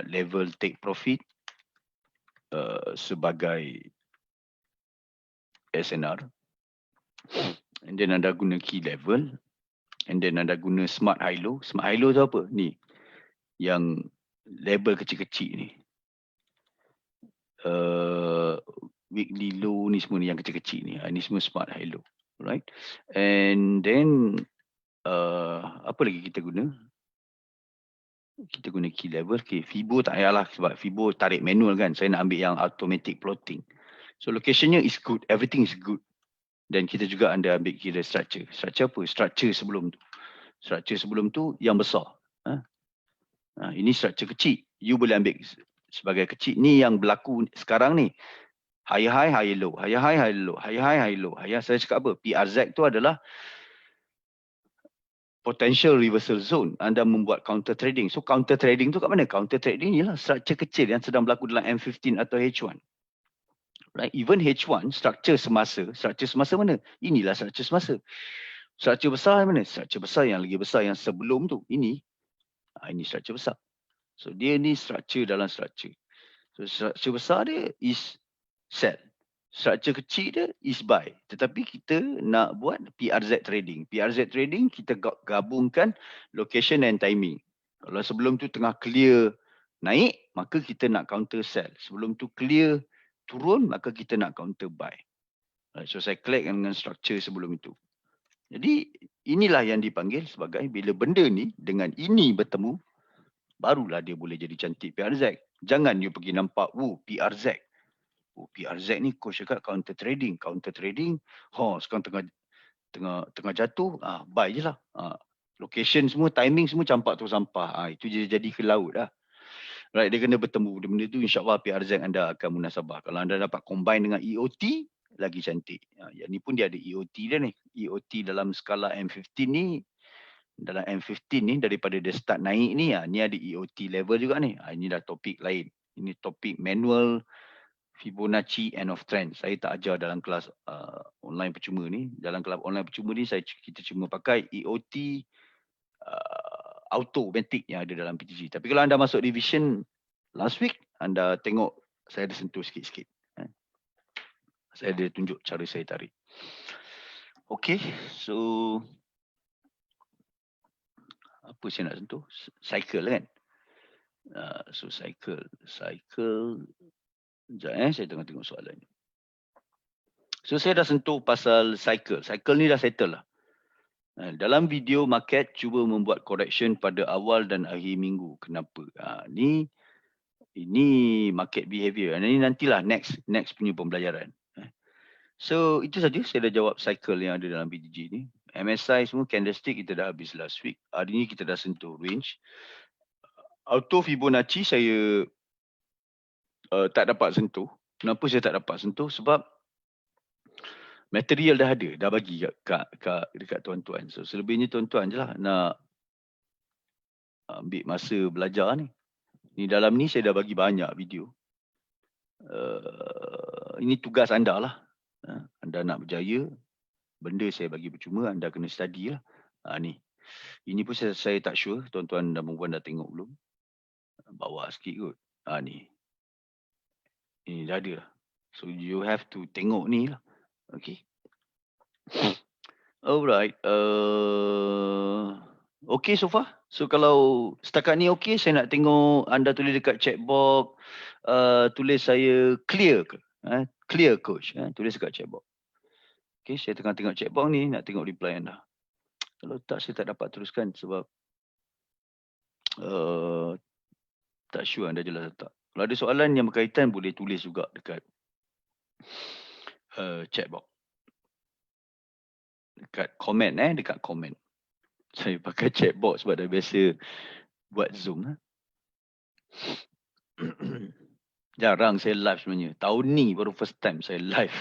level take profit sebagai SNR. And then anda guna key level. And then anda guna smart high low. Smart high low tu apa? Ni. Yang level kecil-kecil ni. Weekly low ni semua ni yang kecil-kecil ni. Ini semua smart high low. Right? And then apa lagi kita guna? Kita guna key level. Okay, Fibo tak payahlah sebab Fibo tarik manual kan. Saya nak ambil yang automatic plotting. So locationnya is good. Everything is good. Dan kita juga anda ambil kira structure. Structure apa? Structure sebelum tu. Structure sebelum tu yang besar. Ini structure kecil. You boleh ambil sebagai kecil. Ni yang berlaku sekarang ni. High high, high low. High high, high low. High high, high low. Saya cakap apa? PRZ tu adalah potential reversal zone. Anda membuat counter trading. So counter trading tu kat mana? Counter trading ialah structure kecil yang sedang berlaku dalam M15 atau H1. Right? Even H1, structure semasa mana? Inilah structure semasa. Structure besar yang mana? Structure besar yang lagi besar yang sebelum tu. Ini structure besar. So dia ni structure dalam structure. So structure besar dia is sell. Structure kecil dia is buy. Tetapi kita nak buat PRZ trading. PRZ trading kita gabungkan location and timing. Kalau sebelum tu tengah clear naik, maka kita nak counter sell. Sebelum tu clear turun, maka kita nak counter buy. So saya klik dengan structure sebelum itu. Jadi inilah yang dipanggil sebagai bila benda ni dengan ini bertemu, barulah dia boleh jadi cantik PRZ. Jangan you pergi nampak, PRZ. PRZ ni coach cakap counter trading. Counter trading, sekarang tengah jatuh, buy je lah. Location semua, timing semua campak tu sampah. Itu jadi ke laut lah. Right, dia kena bertemu. Benda tu insyaAllah PRZ anda akan munasabah. Kalau anda dapat combine dengan EOT, lagi cantik. Yang ni pun dia ada EOT dia ni. EOT dalam skala M15 ni, dalam M15 ni daripada dia start naik ni, ni ada EOT level juga ni. Ini dah topik lain. Ini topik manual Fibonacci end of trend. Saya tak ajar dalam kelas online percuma ni. Dalam kelas online percuma ni kita cuma pakai EOT automatic yang ada dalam PTG. Tapi kalau anda masuk division last week, anda tengok saya ada sentuh sikit-sikit. Saya ada tunjuk cara saya tarik. Okay, so apa saya nak sentuh? Cycle kan? So cycle. Sekejap saya tengah tengok soalan ni. So saya dah sentuh pasal cycle. Cycle ni dah settle lah. Dalam video market cuba membuat correction pada awal dan akhir minggu. Kenapa? Ini market behavior. Ini nantilah next punya pembelajaran. So itu saja saya dah jawab cycle yang ada dalam BTG ni. MSI semua candlestick kita dah habis last week. Hari ni kita dah sentuh range. Auto Fibonacci saya tak dapat sentuh. Kenapa saya tak dapat sentuh? Sebab material dah ada, dah bagi dekat tuan-tuan. So selebihnya tuan-tuan je lah nak ambil masa belajar ni. Ni dalam ni saya dah bagi banyak video. Ini tugas anda lah. Anda nak berjaya, benda saya bagi percuma, anda kena study lah. Ni. Ini pun saya tak sure, tuan-tuan dan perempuan dah tengok belum. Bawa sikit kot. Ni. Ini dah ada lah. So you have to tengok ni lah. Okay. Alright. Okay so far. So kalau setakat ni okay, saya nak tengok anda tulis dekat chat box. Tulis saya clear ke? Clear coach. Tulis dekat chat box. Okay, saya tengah tengok chat box ni, nak tengok reply anda. Kalau tak, saya tak dapat teruskan sebab tak sure anda jelas atau tak. Kalau ada soalan yang berkaitan, boleh tulis juga dekat chat box. Dekat komen dekat komen. Saya pakai chat box sebab dah biasa buat Zoom. Jarang saya live sebenarnya. Tahun ni baru first time saya live.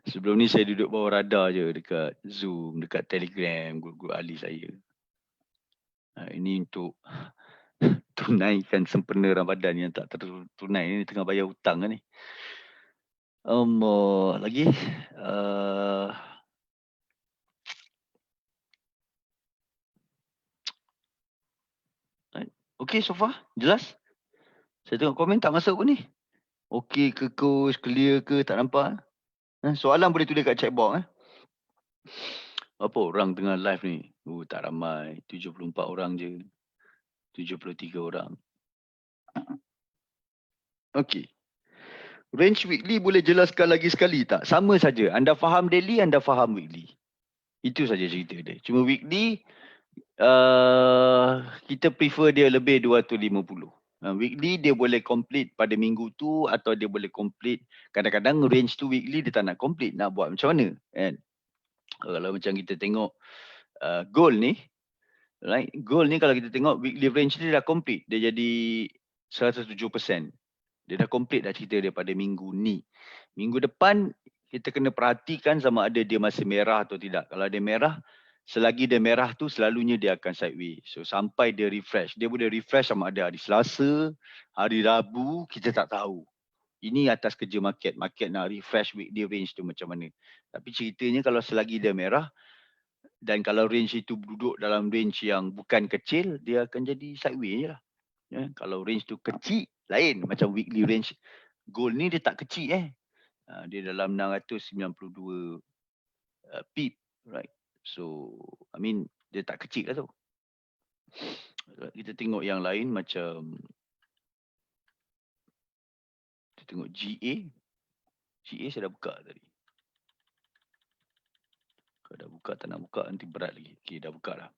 Sebelum ni saya duduk bawah radar je dekat Zoom, dekat Telegram, grup-grup ahli saya. Ini untuk tunaikan sempena Ramadan yang tak tertunai ni, tengah bayar hutang ni. Lagi okay so far? Jelas? Saya tengok komen tak masuk pun ni. Okay ke coach, clear ke, tak nampak? Soalan boleh tulis kat chat box. Apa orang tengah live ni? Tak ramai, 74 orang je. 73 orang. Okay. Range weekly boleh jelaskan lagi sekali tak? Sama saja. Anda faham daily, anda faham weekly. Itu saja cerita dia. Cuma weekly, kita prefer dia lebih 250. Weekly dia boleh complete pada minggu tu atau dia boleh complete. Kadang-kadang range tu weekly dia tak nak complete. Nak buat macam mana? Kan? Kalau macam kita tengok gold ni, Right, gold ni kalau kita tengok weekly range dia dah complete, dia jadi 107%. Dia dah complete dah cerita dia pada minggu ni. Minggu depan kita kena perhatikan sama ada dia masih merah atau tidak. Kalau dia merah, selagi dia merah tu selalunya dia akan sideways. So sampai dia refresh. Dia boleh refresh sama ada hari Selasa, hari Rabu, kita tak tahu. Ini atas kerja market. Market nak refresh weekly range tu macam mana. Tapi ceritanya kalau selagi dia merah, dan kalau range itu duduk dalam range yang bukan kecil, dia akan jadi sideways je lah. Ya, kalau range tu kecil, lain. Macam weekly range gold ni dia tak kecil dia dalam 692 pip, right? So, I mean, dia tak kecil lah tu. Kita tengok yang lain macam kita tengok GA. GA saya dah buka tadi. Kalau dah buka tak nak buka nanti berat lagi. Okay, dah buka dah.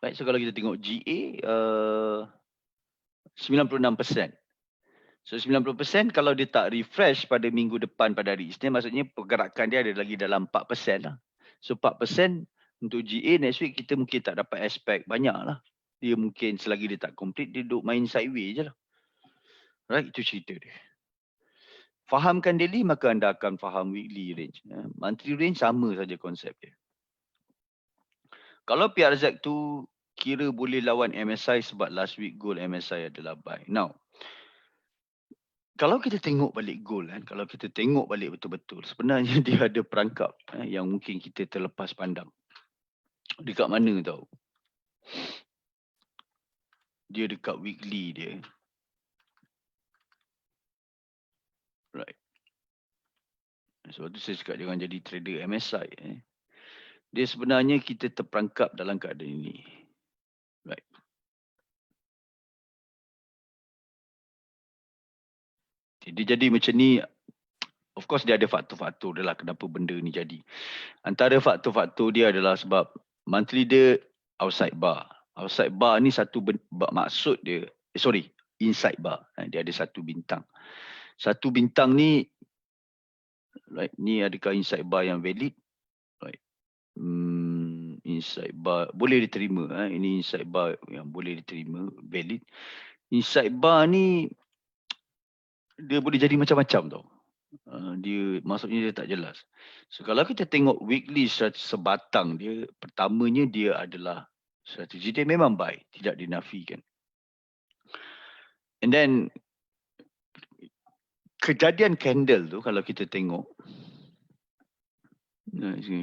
Right, so kalau kita tengok GA 96%. So 90% kalau dia tak refresh pada minggu depan pada hari Isnin, maksudnya pergerakan dia ada lagi dalam 4% lah. So 4% untuk GA next week kita mungkin tak dapat aspek banyak lah. Dia mungkin selagi dia tak complete, dia duduk main sideways je lah. Right, itu cerita dia. Fahamkan daily maka anda akan faham weekly range. Monthly range sama saja konsep dia. Kalau PRZ tu kira boleh lawan MSI sebab last week gold MSI adalah buy. Now, kalau kita tengok balik gold kalau kita tengok balik betul-betul, sebenarnya dia ada perangkap yang mungkin kita terlepas pandang. Dekat mana tahu? Dia dekat weekly dia. Right. Sebab tu saya cakap jangan jadi trader MSI. Dia sebenarnya kita terperangkap dalam keadaan ini. Right. Dia jadi macam ni. Of course dia ada faktor-faktor dia lah kenapa benda ni jadi. Antara faktor-faktor dia adalah sebab monthly dia outside bar. Outside bar ni satu maksud dia, inside bar. Dia ada satu bintang. Satu bintang ni, right, ni adakah inside bar yang valid? Right. Inside bar boleh diterima. Ini inside bar yang boleh diterima, valid. Inside bar ni dia boleh jadi macam-macam tau. Dia maksudnya dia tak jelas. So kalau kita tengok weekly sebatang dia, pertamanya dia adalah strategi dia memang buy, tidak dinafikan. And then kejadian candle tu kalau kita tengok,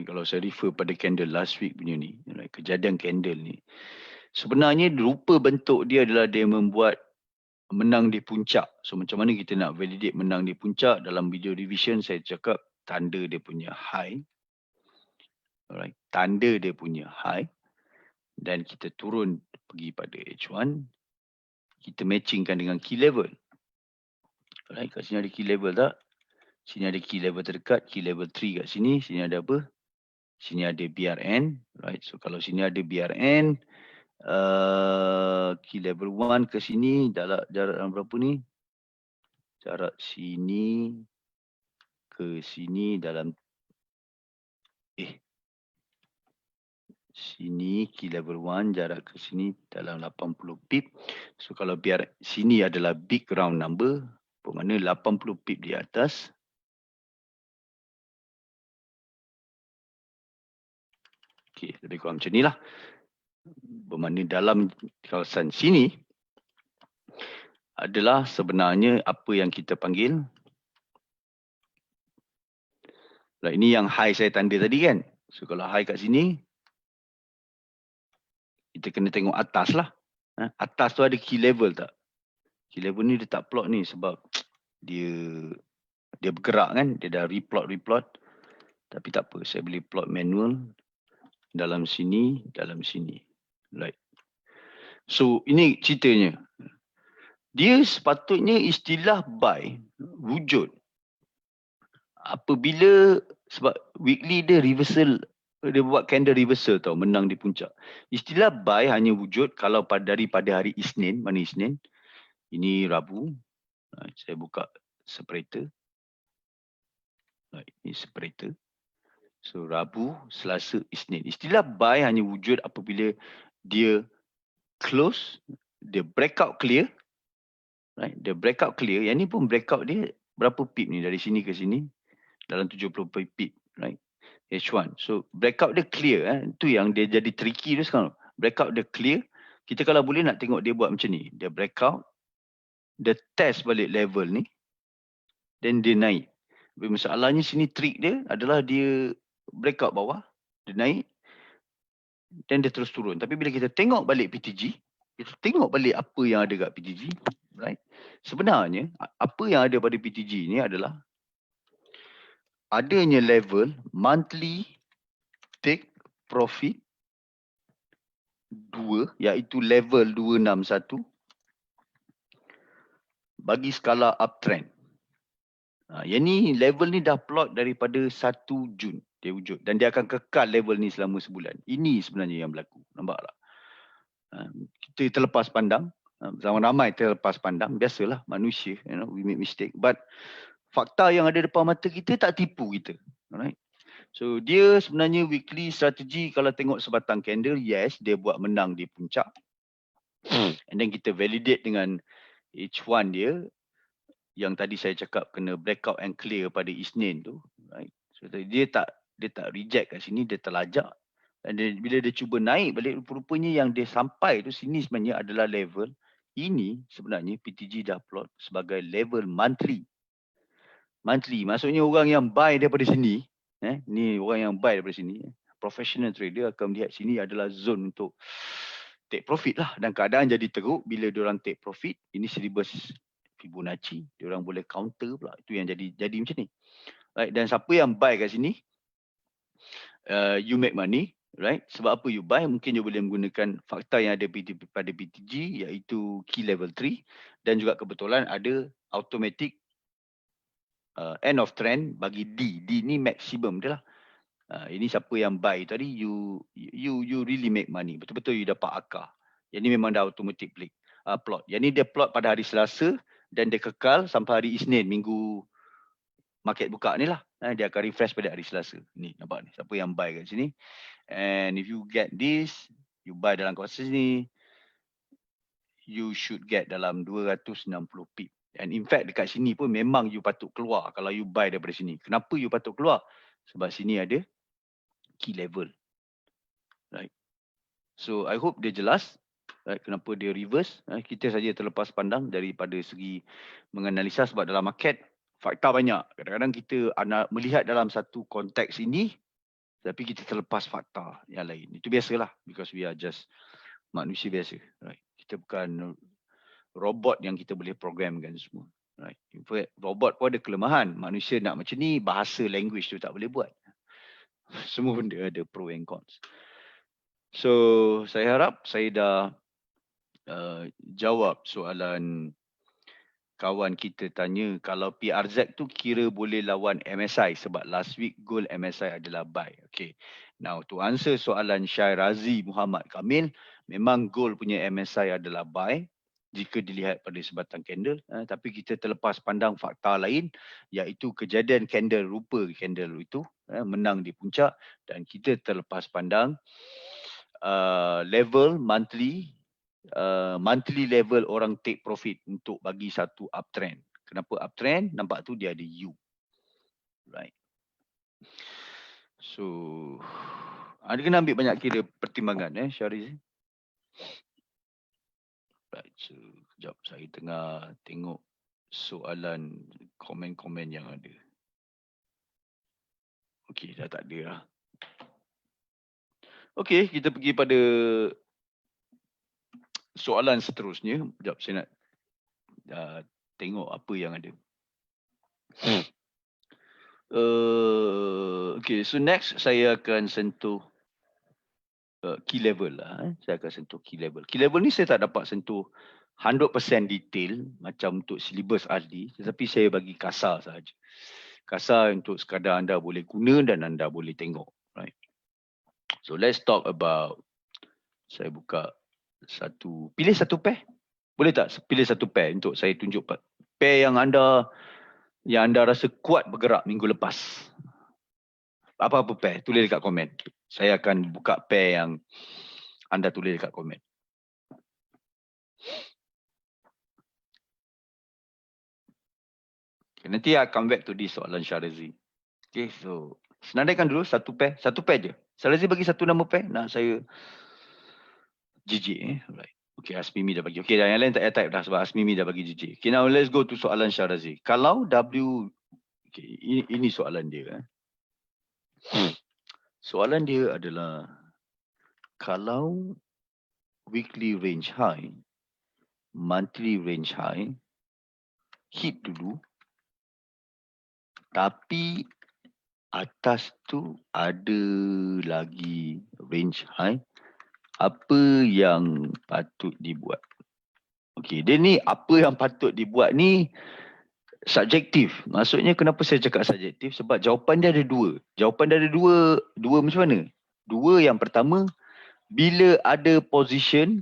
kalau saya refer pada candle last week punya ni, kejadian candle ni, sebenarnya rupa bentuk dia adalah dia membuat menang di puncak. So macam mana kita nak validate menang di puncak? Dalam video revision saya cakap tanda dia punya high. Alright, tanda dia punya high. Dan kita turun pergi pada H1. Kita matchingkan dengan key level. Alright, kat sini ada key level tak? Sini ada key level terdekat, key level 3 kat sini. Sini ada apa? Sini ada BRN. Right, so kalau sini ada BRN, key level 1 ke sini, jarak berapa ni? Jarak sini ke sini dalam sini key level 1 jarak ke sini dalam 80 pip. So kalau biar sini adalah big round number, bermakna 80 pip di atas. Okey, lebih kurang macam inilah. Bermakna dalam kawasan sini adalah sebenarnya apa yang kita panggil. Ini yang high saya tanda tadi kan. So kalau high kat sini, kita kena tengok atas lah. Atas tu ada key level tak? Key level ni dia tak plot ni sebab dia bergerak kan. Dia dah replot. Tapi tak apa, saya boleh plot manual dalam sini, dalam sini. Right. So ini ceritanya. Dia sepatutnya istilah buy wujud apabila sebab weekly dia reversal, dia buat candle reversal tau, menang di puncak. Istilah buy hanya wujud kalau daripada hari Isnin, mana Isnin? Ini Rabu. Saya buka separator. Ini separator. So Rabu, Selasa, Isnin. Istilah buy hanya wujud apabila dia close, dia breakout clear, right? Dia breakout clear. Yang ni pun breakout dia berapa pip ni dari sini ke sini? Dalam 70 pip, right? H1. So breakout dia clear. Itu yang dia jadi tricky tu sekarang. Breakout dia clear. Kita kalau boleh nak tengok dia buat macam ni. Dia breakout, dia test balik level ni, then dia naik. Tapi masalahnya sini trik dia adalah dia breakout bawah, dia naik, then dia terus turun. Tapi bila kita tengok balik PTG, kita tengok balik apa yang ada kat PTG, right? Sebenarnya apa yang ada pada PTG ni adalah adanya level monthly take profit 2, iaitu level 261 bagi skala uptrend. Yang ni level ni dah plot daripada 1 Jun dia wujud, dan dia akan kekal level ni selama sebulan. Ini sebenarnya yang berlaku. Nampak tak? Kita terlepas pandang, zaman ramai terlepas pandang, biasalah manusia, we make mistake, but fakta yang ada depan mata kita tak tipu kita. Alright. So dia sebenarnya weekly strategi, kalau tengok sebatang candle, yes, dia buat menang di puncak. And then kita validate dengan H1 dia, yang tadi saya cakap kena breakout and clear pada Isnin tu, right? So dia tak reject kat sini, dia terlajak. Dan bila dia cuba naik balik, rupanya yang dia sampai tu sini sebenarnya adalah level ini. Sebenarnya PTG dah plot sebagai level monthly. Monthly maksudnya orang yang buy daripada sini, ni orang yang buy daripada sini, professional trader akan melihat sini adalah zone untuk take profit lah. Dan keadaan jadi teruk bila diorang take profit. Ini silibus Fibonacci, diorang boleh counter pula. Itu yang jadi macam ni, right? Dan siapa yang buy kat sini, you make money, right? Sebab apa you buy? Mungkin you boleh menggunakan fakta yang ada pada PTG, iaitu key level 3, dan juga kebetulan ada automatic end of trend bagi D. D ni maksimum dia lah. Ini siapa yang buy tadi, you really make money. Betul-betul you dapat akar. Yang ni memang dah automatic plot. Yang ni dia plot pada hari Selasa dan dia kekal sampai hari Isnin, minggu market buka ni lah. Dia akan refresh pada hari Selasa. Ni nampak ni, siapa yang buy kat sini. And if you get this, you buy dalam kawasan sini, you should get dalam 260 pip. And in fact dekat sini pun memang you patut keluar kalau you buy daripada sini. Kenapa you patut keluar? Sebab sini ada key level. Right. So I hope dia jelas, right, kenapa dia reverse. Kita saja terlepas pandang daripada segi menganalisa, sebab dalam market fakta banyak. Kadang-kadang kita melihat dalam satu konteks ini, tapi kita terlepas fakta yang lain. Itu biasalah, because we are just manusia biasa. Right. Kita bukan robot yang kita boleh programkan semua. Right. In fact, robot pun ada kelemahan. Manusia nak macam ni, bahasa language tu tak boleh buat. Semua benda ada pro and cons. So saya harap saya dah jawab soalan kawan kita tanya kalau PRZ tu kira boleh lawan MSI, sebab last week goal MSI adalah buy. Okay. Now to answer soalan Syairazi Muhammad Kamil, memang goal punya MSI adalah buy jika dilihat pada sebatang candle, tapi kita terlepas pandang fakta lain, iaitu kejadian candle, rupa candle itu menang di puncak, dan kita terlepas pandang level monthly level orang take profit untuk bagi satu uptrend. Kenapa uptrend? Nampak tu dia ada U. Right. So ada kena ambil banyak kira pertimbangan Syariz. Right. So kejap saya tengah tengok soalan komen-komen yang ada. Okey, dah tak ada lah. Okey, kita pergi pada soalan seterusnya. Sekejap saya nak tengok apa yang ada. Okay, so next saya akan sentuh key level lah. Saya akan sentuh key level. Key level ni saya tak dapat sentuh 100% detail macam untuk silibus ahli, tetapi saya bagi kasar sahaja. Kasar untuk sekadar anda boleh guna dan anda boleh tengok. Right. So let's talk about, saya buka pilih satu pair. Boleh tak pilih satu pair untuk saya tunjuk pair yang anda rasa kuat bergerak minggu lepas. Apa-apa pair, tulis dekat komen. Saya akan buka pair yang anda tulis dekat komen. Okay, nanti I come back to this soalan Syarazi. Okay, so senandaikan dulu satu pair je. Syarazi bagi satu nama pair, nak saya jijik. Right. Okay, Asmimi dah bagi. Okay, yang lain tak payah type dah sebab Asmimi dah bagi jijik. Okay, now let's go to soalan Syarazi. Kalau W, okay, ini soalan dia. Soalan dia adalah, kalau weekly range high, monthly range high, hit dulu, tapi atas tu ada lagi range high, apa yang patut dibuat? Okey, dia ni apa yang patut dibuat ni subjektif. Maksudnya kenapa saya cakap subjektif? Sebab jawapan dia ada dua. Jawapan dia ada dua macam mana? Dua, yang pertama, bila ada position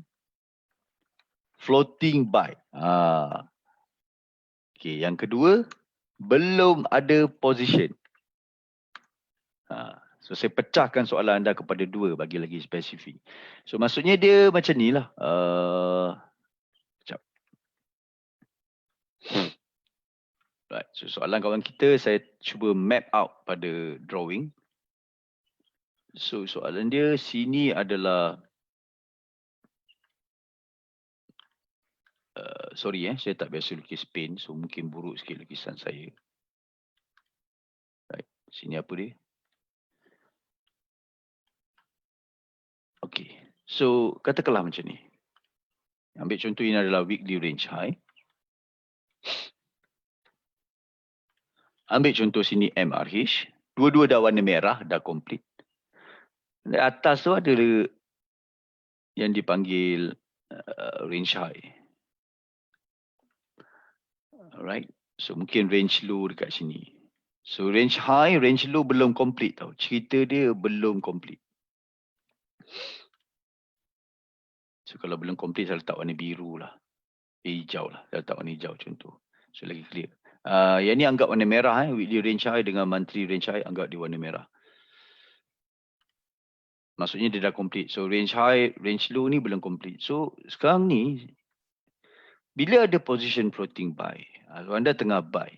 floating by. Okey, yang kedua, belum ada position. So saya pecahkan soalan anda kepada dua, bagi lagi spesifik. So maksudnya dia macam ni lah. Sekejap. Right. So soalan kawan kita saya cuba map out pada drawing. So soalan dia sini adalah, sorry saya tak biasa lukis pen, so mungkin buruk sikit lukisan saya. Right. Sini apa dia? Okay. So katakanlah macam ni. Ambil contoh ini adalah weekly range high. Ambil contoh sini MRH. Dua-dua dah warna merah, dah complete. Di atas tu ada yang dipanggil range high. Alright. So mungkin range low dekat sini. So range high, range low belum complete tau. Cerita dia belum complete. So kalau belum complete, saya letak warna biru lah. Hijau lah. Saya letak warna hijau contoh. So lagi clear. Yang ni anggap warna merah. Weekly range high dengan monthly range high, anggap dia warna merah. Maksudnya dia dah complete. So range high, range low ni belum complete. So sekarang ni, bila ada position floating buy, anda tengah buy.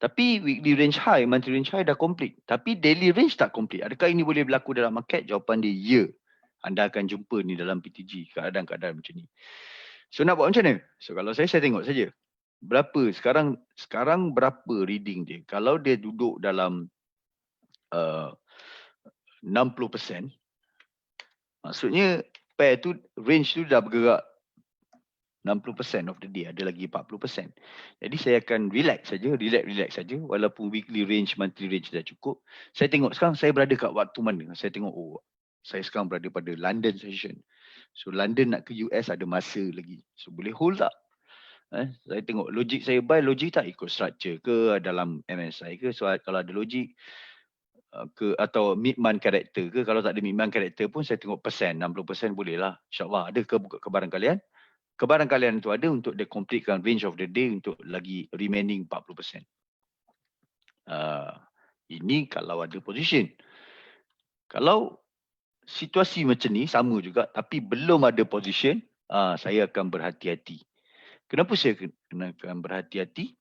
Tapi weekly range high, monthly range high dah complete. Tapi daily range tak complete. Adakah ini boleh berlaku dalam market? Jawapan dia, ya. Anda akan jumpa ni dalam PTG, keadaan-keadaan macam ni. So nak buat macam mana? So kalau saya tengok saja. Berapa sekarang berapa reading dia? Kalau dia duduk dalam 60%, maksudnya pair tu, range tu dah bergerak 60% of the day, ada lagi 40%. Jadi saya akan relax saja walaupun weekly range, monthly range dah cukup. Saya tengok sekarang saya berada kat waktu mana. Saya tengok, saya sekarang berada pada London session. So London nak ke US ada masa lagi. So boleh hold tak? Saya tengok logik saya buy, logik tak ikut structure ke dalam MSI ke. So kalau ada logik ke atau mid-month character ke, kalau tak ada mid-month character pun saya tengok persen, 60% boleh lah. InsyaAllah ada kebaran kalian. Kebaran kalian itu ada untuk dia completekan range of the day untuk lagi remaining 40%. Ini kalau ada position. Kalau situasi macam ni sama juga tapi belum ada position, saya akan berhati-hati. Kenapa saya akan berhati-hati?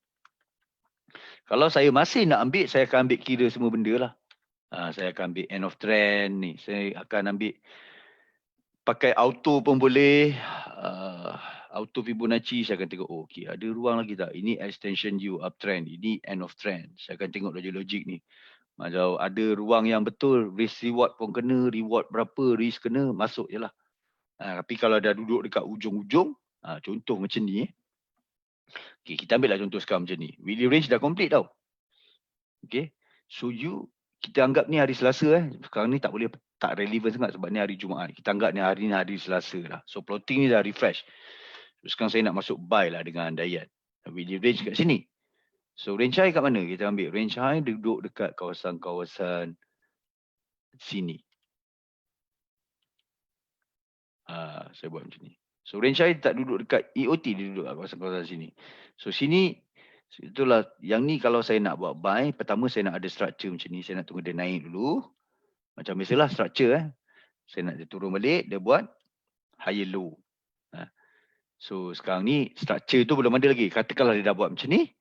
Kalau saya masih nak ambil, saya akan ambil kira semua benda lah. Saya akan ambil end of trend ni. Saya akan ambil pakai auto pun boleh. Auto Fibonacci saya akan tengok, okay, ada ruang lagi tak? Ini extension U uptrend, ini end of trend. Saya akan tengok logik ni. Macam ada ruang yang betul, risk reward pun kena, reward berapa, risk kena, masuk je lah. Tapi kalau dah duduk dekat ujung-ujung, contoh macam ni. Okay, kita ambil lah contoh sekarang macam ni. Weekly range dah complete tau. Okay, so kita anggap ni hari Selasa. Sekarang ni tak relevan sangat sebab ni hari Jumaat. Kita anggap ni hari Selasa lah. So plotting ni dah refresh. Sekarang saya nak masuk buy lah dengan Dayat. Weekly range kat sini. So range high kat mana? Kita ambil range high duduk dekat kawasan-kawasan sini. Saya buat macam ni. So range high tak duduk dekat EOT, dia duduk kat kawasan-kawasan sini. So sini Itulah yang ni kalau saya nak buat buy, pertama saya nak ada structure macam ni, saya nak tunggu dia naik dulu. Macam biasalah structure Saya nak dia turun balik, dia buat higher low. So sekarang ni structure tu belum ada lagi. Katakanlah dia dah buat macam ni.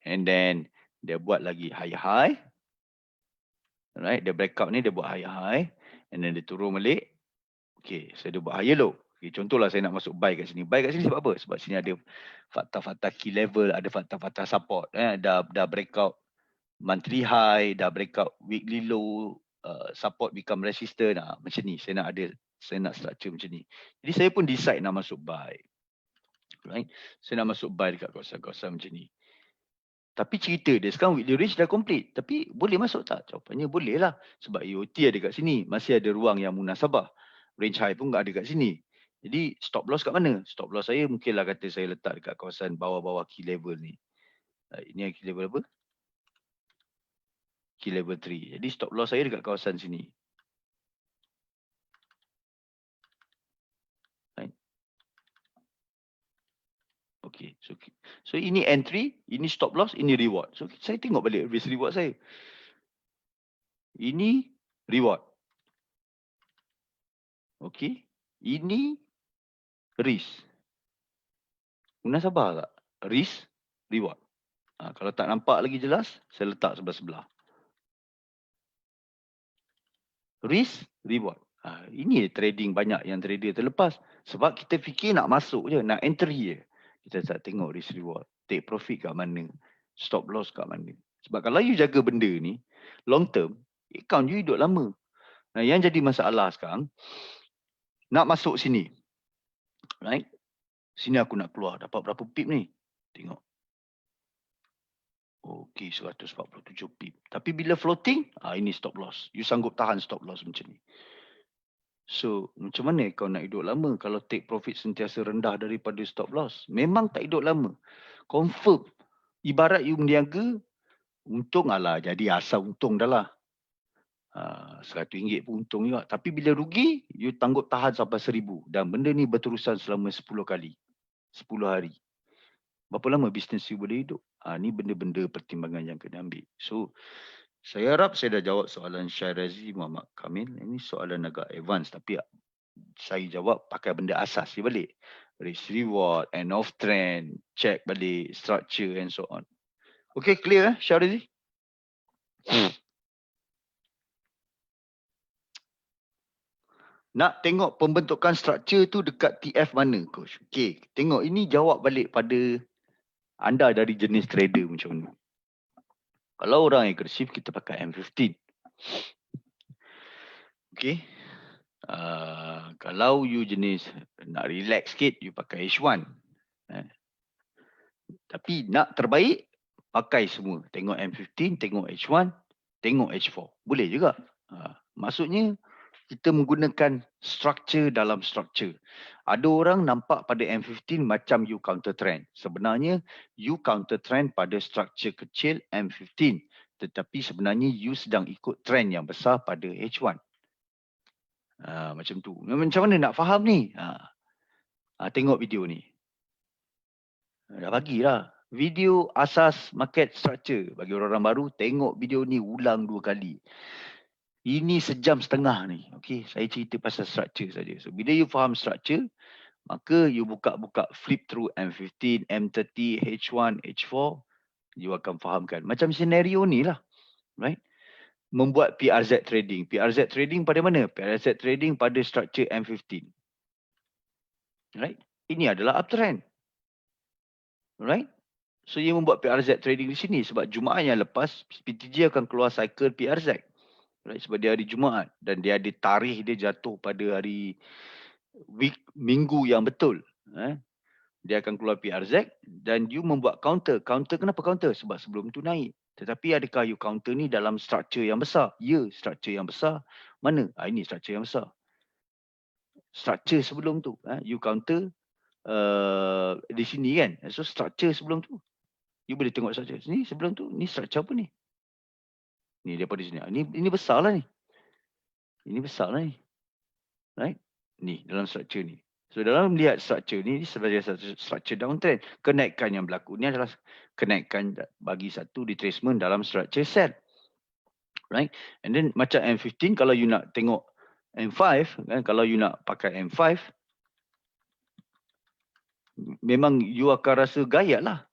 And then dia buat lagi higher high. Alright, dia breakout ni dia buat higher high. And then dia turun balik. Okay, so dia buat higher low. Okay, contohlah saya nak masuk buy kat sini. Buy kat sini sebab apa? Sebab sini ada fakta-fakta key level, ada fakta-fakta support. Dah breakout monthly high, dah breakout weekly low, support become resistant. Macam ni, saya nak structure macam ni. Jadi saya pun decide nak masuk buy. Right? Saya nak masuk buy dekat kawasan-kawasan macam ni. Tapi cerita dia sekarang weekly range dah complete. Tapi boleh masuk tak? Jawapannya boleh lah. Sebab EOT ada kat sini. Masih ada ruang yang munasabah. Range high pun tak ada kat sini. Jadi stop loss kat mana? Stop loss saya mungkinlah kata saya letak dekat kawasan bawah-bawah key level ni. Ini key level apa? Key level 3. Jadi stop loss saya dekat kawasan sini. Right? Okay. So ini entry, ini stop loss, ini reward. So saya tengok balik risk reward saya. Ini reward. Okay. Ini risk. Munasabah tak? Risk, reward. Kalau tak nampak lagi jelas, saya letak sebelah-sebelah. Risk, reward. Ini trading banyak yang trader terlepas. Sebab kita fikir nak masuk je, nak entry je. Kita tak tengok risk, reward. Take profit kat mana. Stop loss kat mana. Sebab kalau you jaga benda ni, long term, account you hidup lama. Yang jadi masalah sekarang, nak masuk sini. Right? Sini aku nak keluar. Dapat berapa pip ni? Tengok. Okey, 147 pip. Tapi bila floating, ini stop loss. You sanggup tahan stop loss macam ni. So, macam mana kau nak hidup lama kalau take profit sentiasa rendah daripada stop loss? Memang tak hidup lama. Confirm. Ibarat you berniaga, untung alah jadi asal untung dah lah. RM100 pun untung juga. Tapi bila rugi, you tanggup tahan sampai 1,000. Dan benda ni berterusan selama 10 kali. 10 hari. Berapa lama bisnes you boleh hidup? Ni benda-benda pertimbangan yang kena ambil. So, saya harap saya dah jawab soalan Syarazi Muhammad Kamil. Ini soalan agak advance tapi saya jawab pakai benda asas dia balik. Risk reward, end of trend, check balik, structure and so on. Okay, clear Syarazi? Nak tengok pembentukan structure tu dekat TF mana, coach? Okay, tengok ini jawab balik pada anda dari jenis trader macam mana. Kalau orang agresif, kita pakai M15. Okay. Kalau you jenis nak relax sikit, you pakai H1. Tapi nak terbaik, pakai semua. Tengok M15, tengok H1, tengok H4. Boleh juga. Maksudnya, kita menggunakan structure dalam structure. Ada orang nampak pada M15 macam you counter trend. Sebenarnya, you counter trend pada structure kecil M15. Tetapi sebenarnya, you sedang ikut trend yang besar pada H1. Macam tu. Macam mana nak faham ni? Tengok video ni. Dah bagilah. Video asas market structure. Bagi orang-orang baru, tengok video ni ulang 2 kali. Ini sejam setengah ni. Okay, saya cerita pasal structure saja. So, bila you faham structure, maka you buka-buka flip through M15, M30, H1, H4, you akan fahamkan. Macam senario ni lah. Right? Membuat PRZ trading. PRZ trading pada mana? PRZ trading pada structure M15. Right? Ini adalah uptrend. Right? So, you membuat PRZ trading di sini sebab Jumaat yang lepas, PTG akan keluar cycle PRZ. Right? Sebab dia hari Jumaat dan dia ada tarikh dia jatuh pada hari minggu yang betul. Dia akan keluar PRZ dan you membuat counter. Counter kenapa counter? Sebab sebelum tu naik. Tetapi adakah you counter ni dalam structure yang besar? Ya, structure yang besar. Mana? Ini structure yang besar. Structure sebelum tu. You counter di sini kan. So structure sebelum tu. You boleh tengok structure. Ni sebelum tu. Ni structure apa ni? Ni daripada sini. Ini besar lah ni. Ini besar lah ni. Right? Ni dalam structure ni. So dalam melihat structure ni sebagai structure downtrend. Kenaikan yang berlaku ni adalah connectkan bagi satu retracement dalam structure set. Right? And then macam M15, kalau you nak tengok M5, kan, kalau you nak pakai M5, memang you akan rasa gayat lah.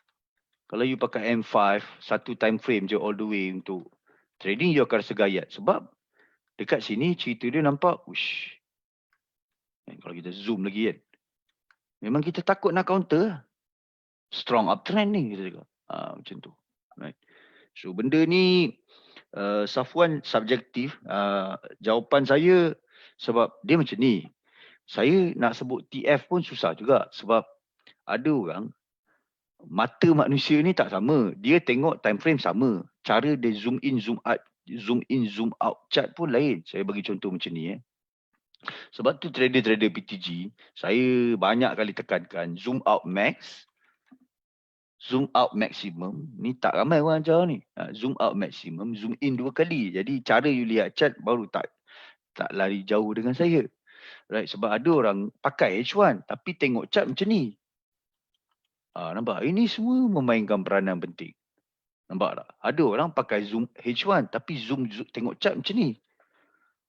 Kalau you pakai M5, satu time frame je all the way untuk trading, you akan rasa gayat. Sebab dekat sini cerita dia nampak, ush. Kalau kita zoom lagi kan, memang kita takut nak counter. Strong uptrend ni kita cakap. Macam tu. Right. So benda ni, Safwan subjektif. Jawapan saya sebab dia macam ni. Saya nak sebut TF pun susah juga. Sebab ada orang, mata manusia ni tak sama. Dia tengok time frame sama. Cara dia zoom in, zoom out chart pun lain. Saya bagi contoh macam ni. Sebab tu trader-trader PTG, saya banyak kali tekankan zoom out max, zoom out maximum. Ni tak ramai orang ajar ni. Zoom out maximum, zoom in 2 kali. Jadi cara you lihat chart baru tak lari jauh dengan saya. Right, sebab ada orang pakai H1 tapi tengok chart macam ni. Nampak? Ini semua memainkan peranan penting. Nampak tak? Ada orang pakai zoom H1 tapi zoom tengok chart macam ni.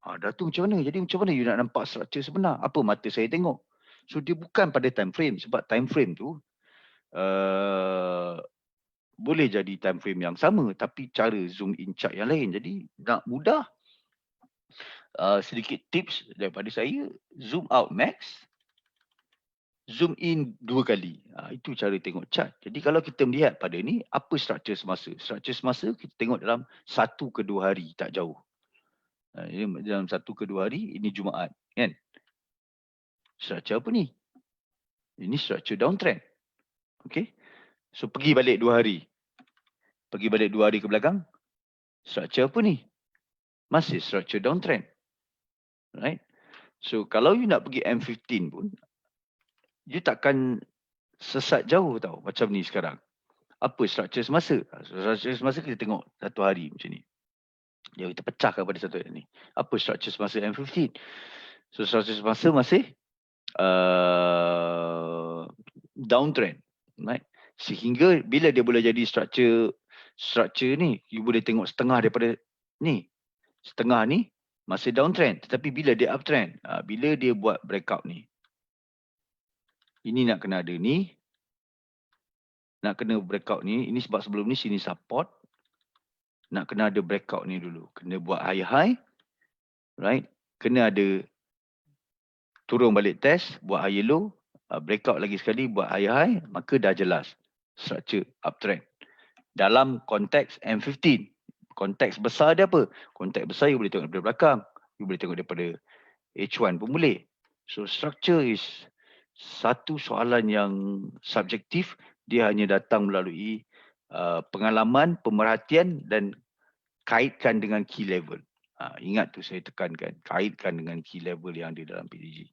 Dah tu macam mana? Jadi macam mana you nak nampak struktur sebenar? Apa mata saya tengok? So dia bukan pada time frame. Sebab time frame tu boleh jadi time frame yang sama tapi cara zoom in chart yang lain. Jadi nak mudah, sedikit tips daripada saya, zoom out max, zoom in 2 kali. Itu cara tengok chart. Jadi kalau kita melihat pada ni, apa struktur semasa? Struktur semasa kita tengok dalam 1 ke 2 hari, tak jauh. Dalam 1 ke 2 hari, ini Jumaat, kan? Struktur apa ni? Ini struktur downtrend. Okay? So pergi balik 2 hari. Pergi balik 2 hari ke belakang. Struktur apa ni? Masih struktur downtrend. Right? So kalau you nak pergi M15 pun, you takkan sesat jauh tau. Macam ni sekarang. Apa struktur semasa? Struktur semasa kita tengok 1 hari macam ni. Yang kita pecahkan pada 1 hari ni. Apa struktur semasa M15? So struktur semasa masih downtrend. Right? Sehingga bila dia boleh jadi struktur ni, you boleh tengok setengah daripada ni. Setengah ni masih downtrend. Tetapi bila dia uptrend, bila dia buat breakout ni, ini nak kena ada ni. Nak kena breakout ni. Ini sebab sebelum ni sini support. Nak kena ada breakout ni dulu. Kena buat high-high. Right? Kena ada turun balik test. Buat high low. Breakout lagi sekali. Buat high-high. Maka dah jelas. Structure uptrend. Dalam konteks M15. Konteks besar dia apa? Konteks besar you boleh tengok daripada belakang. You boleh tengok daripada H1 pun boleh. So structure is satu soalan yang subjektif. Dia hanya datang melalui pengalaman, pemerhatian dan kaitkan dengan key level. Ingat tu saya tekankan. Kaitkan dengan key level yang ada dalam PTG.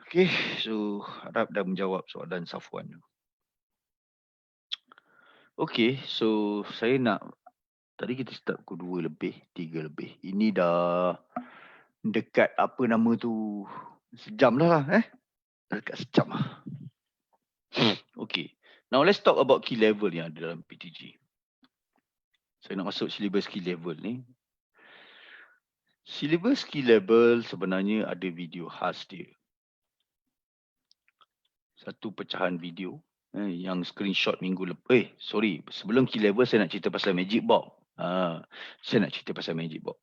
Okay, so harap dah menjawab soalan Safwan. Okay, so saya nak, tadi kita start pukul 2 lebih, 3 lebih. Ini dah dekat apa nama tu, sejam dah lah. Dekat sejam lah. Okay, now let's talk about key level yang ada dalam PTG. Saya nak masuk syllabus key level ni. Syllabus key level sebenarnya ada video khas dia. Satu pecahan video yang screenshot minggu lepas. Sebelum key level saya nak cerita pasal Magic Box. Saya nak cerita pasal Magic Box.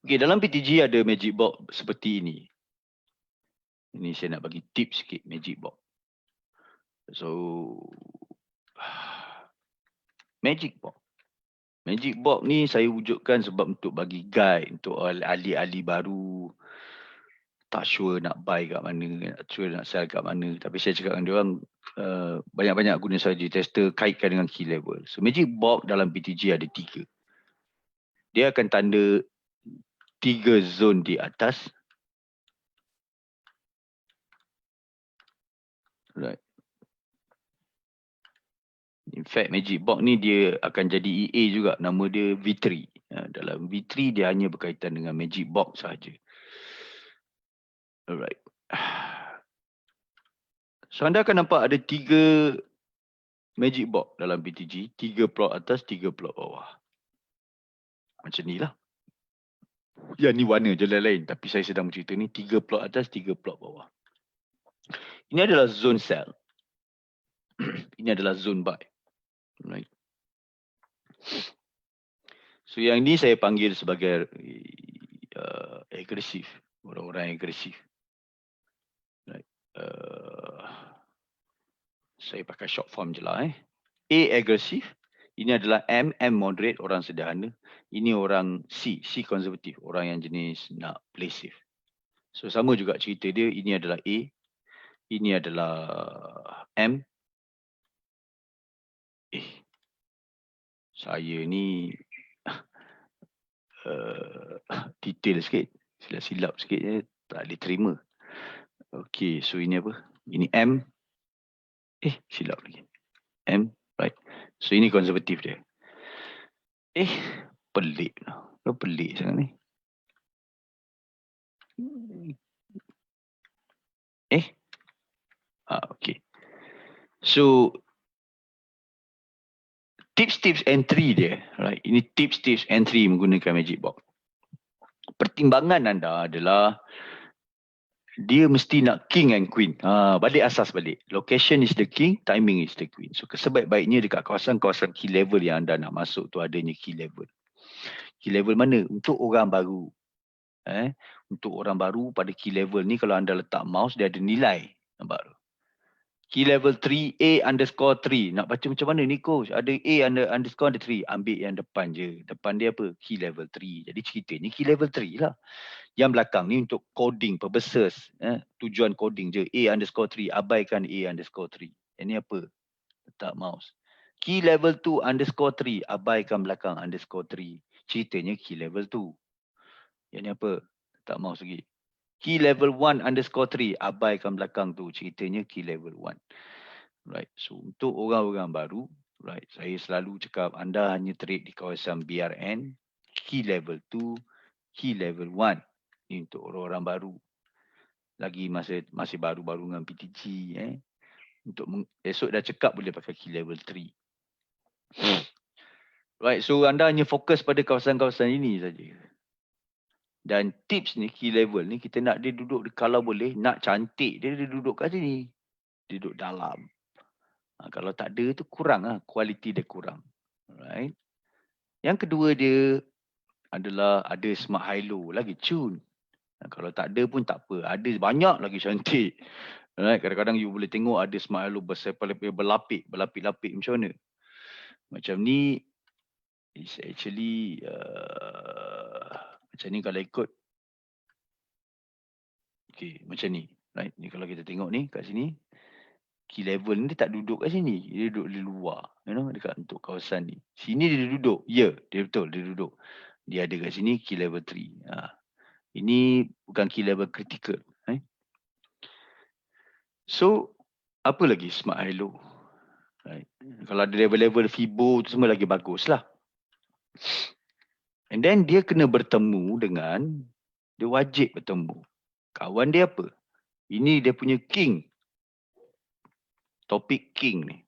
Okay, dalam PTG ada Magic Box seperti ini. Ini saya nak bagi tips sikit Magic Box. So, Magic Box. Magic Box ni saya wujudkan sebab untuk bagi guide untuk ahli-ahli baru. Tak sure nak buy kat mana, tak sure nak sell kat mana. Tapi saya cakap dengan diorang, banyak-banyak guna strategy tester, kaitkan dengan key level. So Magic Box dalam PTG ada 3. Dia akan tanda 3 zone di atas. Right. In fact, Magic Box ni dia akan jadi EA juga. Nama dia V3. Dalam V3 dia hanya berkaitan dengan Magic Box sahaja. Alright. So anda akan nampak ada 3 magic box dalam PTG, 3 plot atas, 3 plot bawah. Macam ni lah. Yang ni warna je lain, tapi saya sedang bercerita ni 3 plot atas, 3 plot bawah. Ini adalah zone sell. Ini adalah zone buy. Right. So yang ni saya panggil sebagai agresif. Orang-orang agresif. Right. Saya pakai short form je lah. A agresif. Ini adalah M moderate, orang sederhana. Ini orang C konservatif, orang yang jenis nak play safe. So sama juga cerita dia, ini adalah A, ini adalah M. Saya ni detail sikit, silap sikit je, tak boleh terima. Okay, so ini apa? Ini M. Silap lagi. M, right. So ini konservatif dia. Pelik lah. Pelik sangat ni. Okay. So tips entry dia, right? Ini tips entry menggunakan magic box. Pertimbangan anda adalah dia mesti nak king and queen. Balik asas balik. Location is the king, timing is the queen. So sebaik-baiknya dekat kawasan-kawasan key level yang anda nak masuk tu adanya key level. Key level mana? Untuk orang baru. Untuk orang baru pada key level ni kalau anda letak mouse dia ada nilai. Nampak tu? Key level 3, A_3. Nak baca macam mana ni coach? Ada A__3. Ambil yang depan je. Depan dia apa? Key level 3. Jadi ceritanya key level 3 lah. Yang belakang ni untuk coding purposes. Tujuan coding je. A_3. Abaikan A_3. Ini apa? Letak mouse. Key level 2_3. Abaikan belakang _3. Ceritanya key level 2. Yang ni apa? Letak mouse lagi. Key level 1_3. Abaikan belakang tu. Ceritanya key level 1. Right. So untuk orang-orang baru, right, saya selalu cakap anda hanya trade di kawasan BRN, key level 2, key level 1. Ini untuk orang-orang baru. Lagi masih baru-baru dengan PTG. Untuk esok dah cakap boleh pakai key level 3. Right. So anda hanya fokus pada kawasan-kawasan ini saja. Dan tips ni, key level ni, kita nak dia duduk, kalau boleh, nak cantik, dia duduk kat sini. Dia duduk dalam. Kalau tak ada tu kurang lah. Kualiti dia kurang. Alright. Yang kedua dia adalah ada smart high-low. Lagi cun. Kalau tak ada pun tak apa. Ada banyak lagi cantik. Alright. Kadang-kadang you boleh tengok ada smart high-low berlapik-lapik macam mana. Macam ni. It's actually macam ni kalau ikut. Okay, macam ni. Right. Ni kalau kita tengok ni kat sini. Key level ni dia tak duduk kat sini. Dia duduk di luar. Dekat untuk kawasan ni. Sini dia duduk. Ya, dia betul. Dia duduk. Dia ada kat sini key level 3. Ini bukan key level critical. So, apa lagi smart high-low? Right. Kalau ada level-level Fibo tu semua lagi bagus lah. And then dia kena bertemu dengan, dia wajib bertemu. Kawan dia apa? Ini dia punya king. Topik king ni.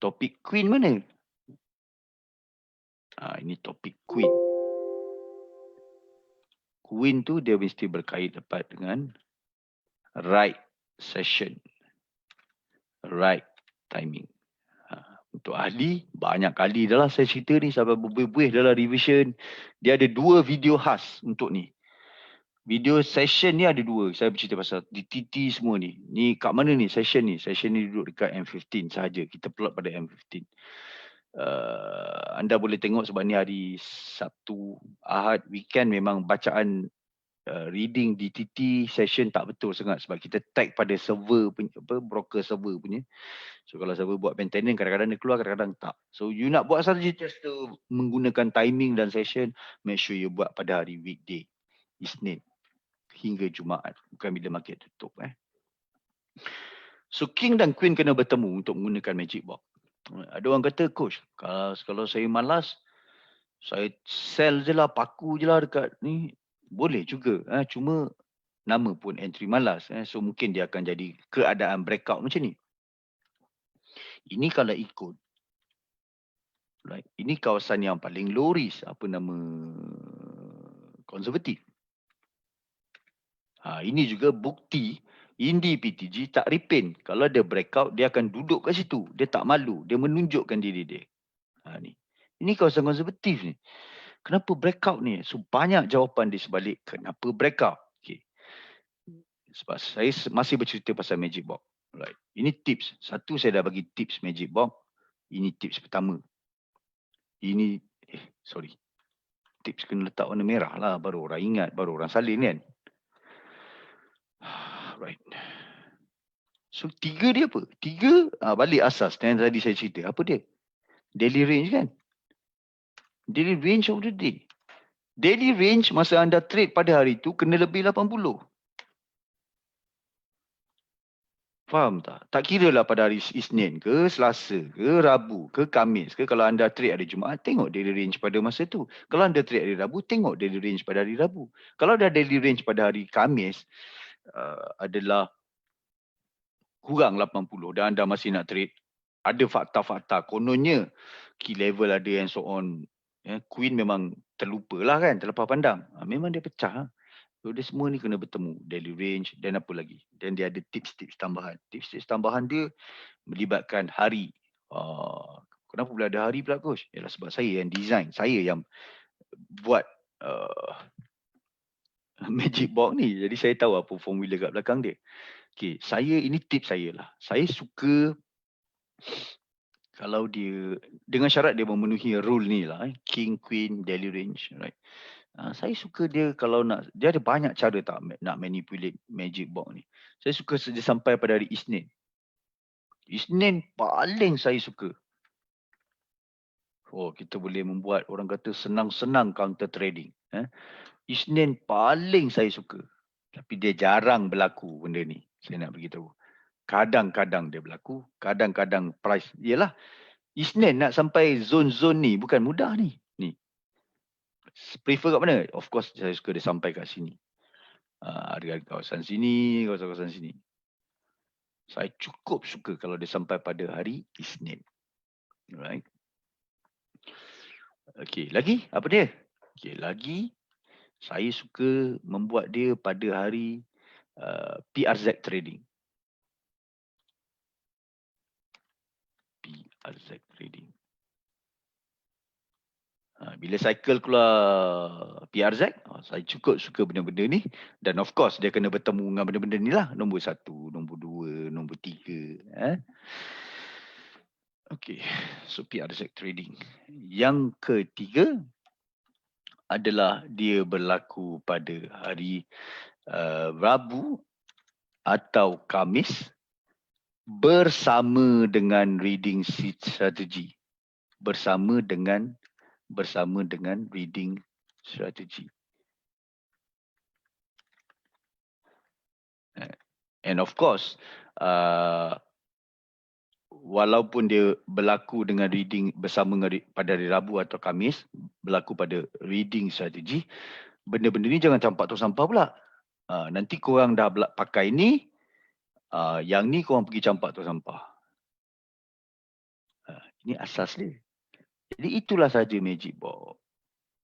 Topik queen mana? Ini topik queen. Queen tu dia mesti berkait dapat dengan right session. Right timing. Untuk ahli, banyak kali dah lah saya cerita ni sampai berbuih-buih dalam revision. Dia ada 2 video khas untuk ni. Video session ni ada 2. Saya bercerita pasal DTT semua ni. Ni kat mana ni session ni? Session ni duduk dekat M15 sahaja. Kita plot pada M15. Anda boleh tengok sebab ni hari Sabtu, Ahad, weekend memang bacaan reading DTT session tak betul sangat sebab kita tag pada server punya, broker server punya. So kalau server buat maintenance kadang-kadang dia keluar, kadang-kadang tak. So you nak buat saja just to menggunakan timing dan session, make sure you buat pada hari weekday, Isnin hingga Jumaat, bukan bila market tutup. So king dan queen kena bertemu untuk menggunakan magic box. Ada orang kata, coach, kalau saya malas, saya sell je lah, paku je lah dekat ni. Boleh juga. Cuma nama pun entry malas. So mungkin dia akan jadi keadaan breakout macam ni. Ini kalau ikut, right, ini kawasan yang paling low risk, apa nama, konservatif. Ini juga bukti Indi PTG tak repaint. Kalau dia breakout, dia akan duduk kat situ. Dia tak malu. Dia menunjukkan diri dia. Ni. Ini kawasan konservatif ni. Kenapa breakout ni? So, banyak jawapan di sebalik kenapa breakout. Okay. Sebab saya masih bercerita pasal magic box. Right. Ini tips. Satu, saya dah bagi tips magic box. Ini tips pertama. Ini, sorry. Tips kena letak warna merah lah. Baru orang ingat. Baru orang salin kan. Right. So, 3 dia apa? 3, balik asas yang tadi saya cerita. Apa dia? Daily range kan? Daily range of the day. Daily range masa anda trade pada hari tu kena lebih 80. Faham tak? Tak kira lah pada hari Isnin ke, Selasa ke, Rabu ke, Khamis ke. Kalau anda trade hari Jumaat, tengok daily range pada masa tu. Kalau anda trade hari Rabu, tengok daily range pada hari Rabu. Kalau ada daily range pada hari Khamis, adalah kurang 80 dan anda masih nak trade, ada fakta-fakta. Kononnya key level ada and so on. Queen memang terlupalah kan, terlepas pandang. Memang dia pecah. So dia semua ni kena bertemu. Daily range dan apa lagi. Dan dia ada tips-tips tambahan. Tips-tips tambahan dia melibatkan hari. Kenapa pula ada hari pula coach? Ialah sebab saya yang design. Saya yang buat magic box ni. Jadi saya tahu apa formula kat belakang dia. Okay, ini tips saya lah. Saya suka kalau dia, dengan syarat dia memenuhi rule ni lah. King, Queen, daily range. Right. Saya suka dia kalau nak, dia ada banyak cara tak nak manipulate magic box ni. Saya suka dia sampai pada hari Isnin. Isnin paling saya suka. Kita boleh membuat orang kata senang-senang counter trading. Isnin paling saya suka. Tapi dia jarang berlaku benda ni. Saya nak beritahu. Kadang-kadang dia berlaku. Kadang-kadang price. Yelah. Isnin nak sampai zone-zone ni bukan mudah ni. Prefer kat mana? Of course saya suka dia sampai kat sini. Ada kawasan sini, kawasan-kawasan sini. Saya cukup suka kalau dia sampai pada hari Isnin. Alright. Okay, lagi apa dia? Okay, lagi saya suka membuat dia pada hari PRZ trading. PRZ trading. Bila cycle keluar PRZ, saya cukup suka benda-benda ni. Dan of course, dia kena bertemu dengan benda-benda ni lah. Nombor 1, nombor 2, nombor 3. Okay, so PRZ trading. Yang ketiga adalah dia berlaku pada hari Rabu atau Khamis bersama dengan reading strategi. Bersama dengan reading strategi. And of course, walaupun dia berlaku dengan reading bersama pada hari Rabu atau Khamis, berlaku pada reading strategi, benda-benda ni jangan campak tu sampah pula. Nanti korang dah pakai ni, yang ni korang pergi campak tu sampah. Ini asas dia. Jadi itulah saja magic box.